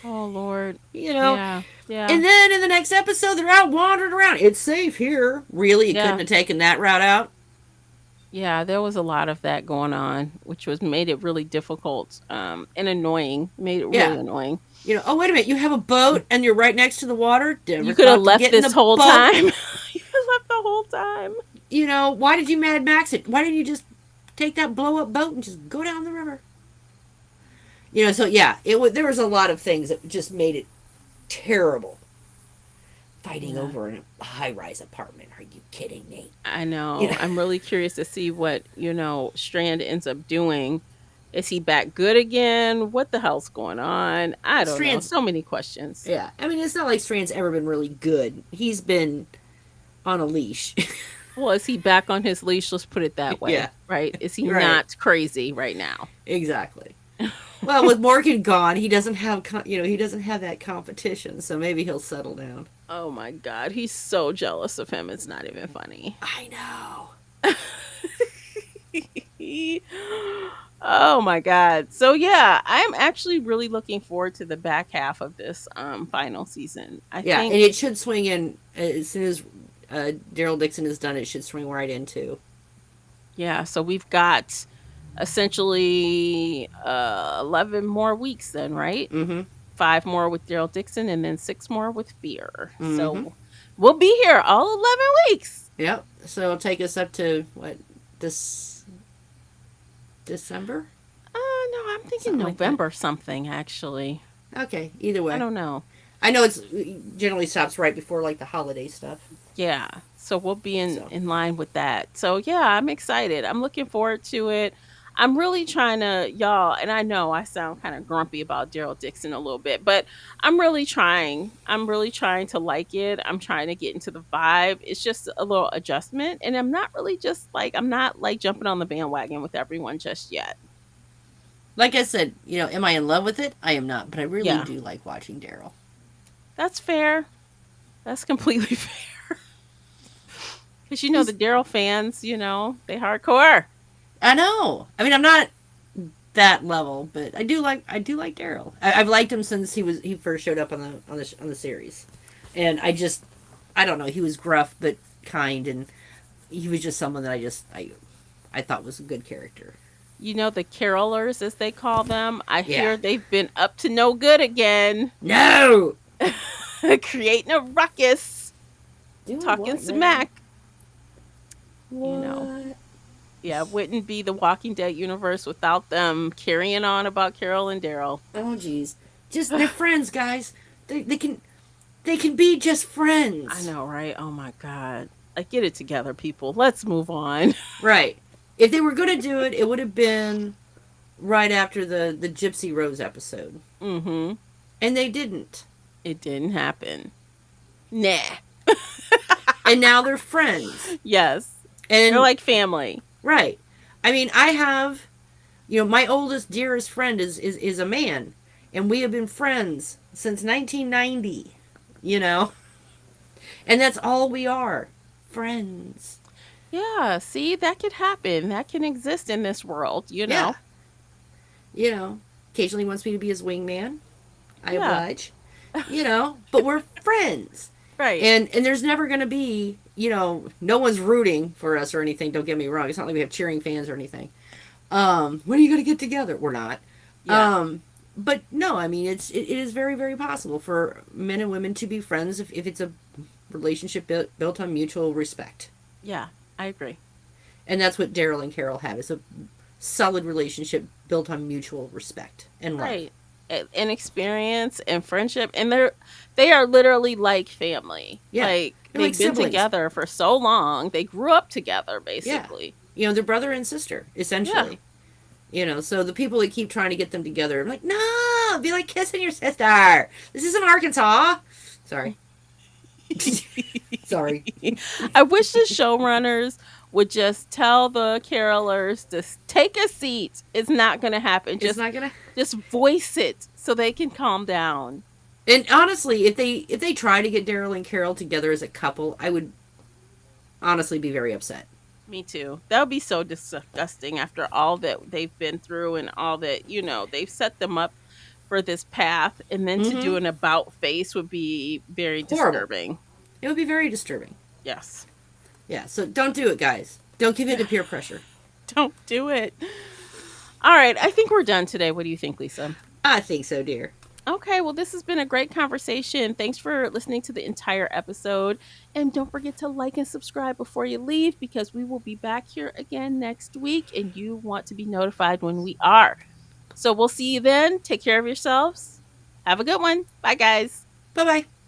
Speaker 1: Oh Lord.
Speaker 2: you know,
Speaker 1: Yeah. Yeah.
Speaker 2: and then in the next episode they're out wandering around. It's safe here. Really, you couldn't
Speaker 1: Yeah.
Speaker 2: have taken that route out.
Speaker 1: Yeah, there was a lot of that going on, which was made it really difficult and annoying. Made it really
Speaker 2: Yeah.
Speaker 1: annoying.
Speaker 2: Oh, wait a minute, you have a boat and you're right next to the water. Never
Speaker 1: You could have
Speaker 2: thought to
Speaker 1: left
Speaker 2: get in
Speaker 1: this
Speaker 2: the
Speaker 1: whole
Speaker 2: boat.
Speaker 1: time. You could have left the whole time.
Speaker 2: Why did you Mad Max it? Why didn't you just take that blow up boat and just go down the river? So yeah, there was a lot of things that just made it terrible. Fighting
Speaker 1: Yeah.
Speaker 2: over a high rise apartment. Are you kidding me?
Speaker 1: I
Speaker 2: You
Speaker 1: know.
Speaker 2: know,
Speaker 1: I'm really curious to see what, Strand ends up doing. Is he back good again? What the hell's going on? I don't know.
Speaker 2: Strand's
Speaker 1: So many questions.
Speaker 2: yeah. I mean, it's not like Strand's ever been really good. He's been on a leash.
Speaker 1: Well, is he back on his leash? Let's put it that way,
Speaker 2: Yeah,
Speaker 1: right? Is he
Speaker 2: right.
Speaker 1: not crazy right now?
Speaker 2: Exactly. Well, with Morgan gone, he doesn't have he doesn't have that competition, so maybe he'll settle down.
Speaker 1: Oh my God. He's so jealous of him. It's not even funny.
Speaker 2: I know.
Speaker 1: Oh my God. So yeah, I'm actually really looking forward to the back half of this final season. I
Speaker 2: Yeah, and
Speaker 1: think
Speaker 2: it should swing in as soon as Daryl Dixon is done. It should swing right into.
Speaker 1: yeah, so we've got essentially 11 more weeks then, right?
Speaker 2: Mm-hmm.
Speaker 1: 5 more with Daryl Dixon and then 6 more with Fear.
Speaker 2: Mm-hmm.
Speaker 1: So we'll be here all 11 weeks.
Speaker 2: Yep. So it'll take us up to what this December,
Speaker 1: No, I'm thinking
Speaker 2: something like that.
Speaker 1: November something actually.
Speaker 2: Okay. Either
Speaker 1: I
Speaker 2: way,
Speaker 1: don't know.
Speaker 2: I know it's generally stops right before like the holiday stuff.
Speaker 1: Yeah. So we'll be in
Speaker 2: So
Speaker 1: in line with that. So yeah, I'm excited. I'm looking forward to it. I'm really trying to y'all, and I know I sound kind of grumpy about Daryl Dixon a little bit, but I'm really trying. I'm really trying to like it. I'm trying to get into the vibe. It's just a little adjustment, and I'm not like jumping on the bandwagon with everyone just yet.
Speaker 2: like I said, am I in love with it? I am not, but I really
Speaker 1: Yeah.
Speaker 2: do like watching Daryl.
Speaker 1: That's fair. That's completely fair. Cuz the
Speaker 2: He's
Speaker 1: Daryl fans, they hardcore.
Speaker 2: I know. I mean, I'm not that level, but I do like Daryl. I've liked him since he first showed up on the series, and I don't know, he was gruff but kind, and he was just someone that I thought was a good character.
Speaker 1: The carolers, as they call them, I
Speaker 2: Yeah.
Speaker 1: hear they've been up to no good again,
Speaker 2: No.
Speaker 1: creating a ruckus,
Speaker 2: Doing
Speaker 1: talking
Speaker 2: what now?
Speaker 1: smack. You know,
Speaker 2: What?
Speaker 1: yeah, wouldn't be the Walking Dead universe without them carrying on about Carol and Daryl.
Speaker 2: Oh, jeez. Just they're friends, guys. They can be just
Speaker 1: I
Speaker 2: friends.
Speaker 1: know, right? Oh my God. Like, get it together, people. Let's move on.
Speaker 2: Right. If they were going to do it, it would have been right after the Gypsy Rose episode.
Speaker 1: Mm-hmm.
Speaker 2: And they didn't.
Speaker 1: It didn't happen. Nah.
Speaker 2: And now they're friends.
Speaker 1: Yes. They're
Speaker 2: And
Speaker 1: like family.
Speaker 2: right. I mean, I have my oldest dearest friend is a man, and we have been friends since 1990, you know. And that's all we are, friends.
Speaker 1: Yeah, see, that could happen. That can exist in this world, you
Speaker 2: Yeah,
Speaker 1: know?
Speaker 2: you know, occasionally wants me to be his wingman. I
Speaker 1: Yeah,
Speaker 2: oblige. But we're friends.
Speaker 1: right.
Speaker 2: And there's never going to be, no one's rooting for us or anything. Don't get me wrong. It's not like we have cheering fans or anything. When are you going to get together? We're not.
Speaker 1: Yeah,
Speaker 2: But no, I mean, it is very, very possible for men and women to be friends if it's a relationship built on mutual respect.
Speaker 1: yeah, I agree.
Speaker 2: And that's what Daryl and Carol have, is a solid relationship built on mutual respect and love.
Speaker 1: Right. And experience and friendship. And they are literally like family.
Speaker 2: Yeah.
Speaker 1: Like
Speaker 2: They're like
Speaker 1: they've been
Speaker 2: siblings.
Speaker 1: together for so long. They grew up together,
Speaker 2: Yeah.
Speaker 1: basically.
Speaker 2: They're brother and sister,
Speaker 1: Yeah.
Speaker 2: essentially. So the people that keep trying to get them together, I'm like, no, be like kissing your sister. This isn't Arkansas. Sorry. Sorry.
Speaker 1: I wish the showrunners would just tell the carolers to take a seat. It's not going to happen.
Speaker 2: It's
Speaker 1: Just
Speaker 2: not gonna.
Speaker 1: just voice it so they can calm down.
Speaker 2: And honestly, if they try to get Daryl and Carol together as a couple, I would honestly be very upset.
Speaker 1: Me too. That would be so disgusting after all that they've been through and all that, they've set them up for this path. And then to
Speaker 2: Mm-hmm.
Speaker 1: do an about face would be very
Speaker 2: Horrible.
Speaker 1: disturbing.
Speaker 2: It would be very disturbing.
Speaker 1: Yes.
Speaker 2: Yeah. So don't do it, guys. Don't give in to peer pressure.
Speaker 1: Don't do it. All right. I think we're done today. What do you think, Lisa?
Speaker 2: I think so, dear.
Speaker 1: Okay, well, this has been a great conversation. Thanks for listening to the entire episode. And don't forget to like and subscribe before you leave because we will be back here again next week and you want to be notified when we are. So we'll see you then. Take care of yourselves. Have a good one. Bye, guys.
Speaker 2: Bye bye.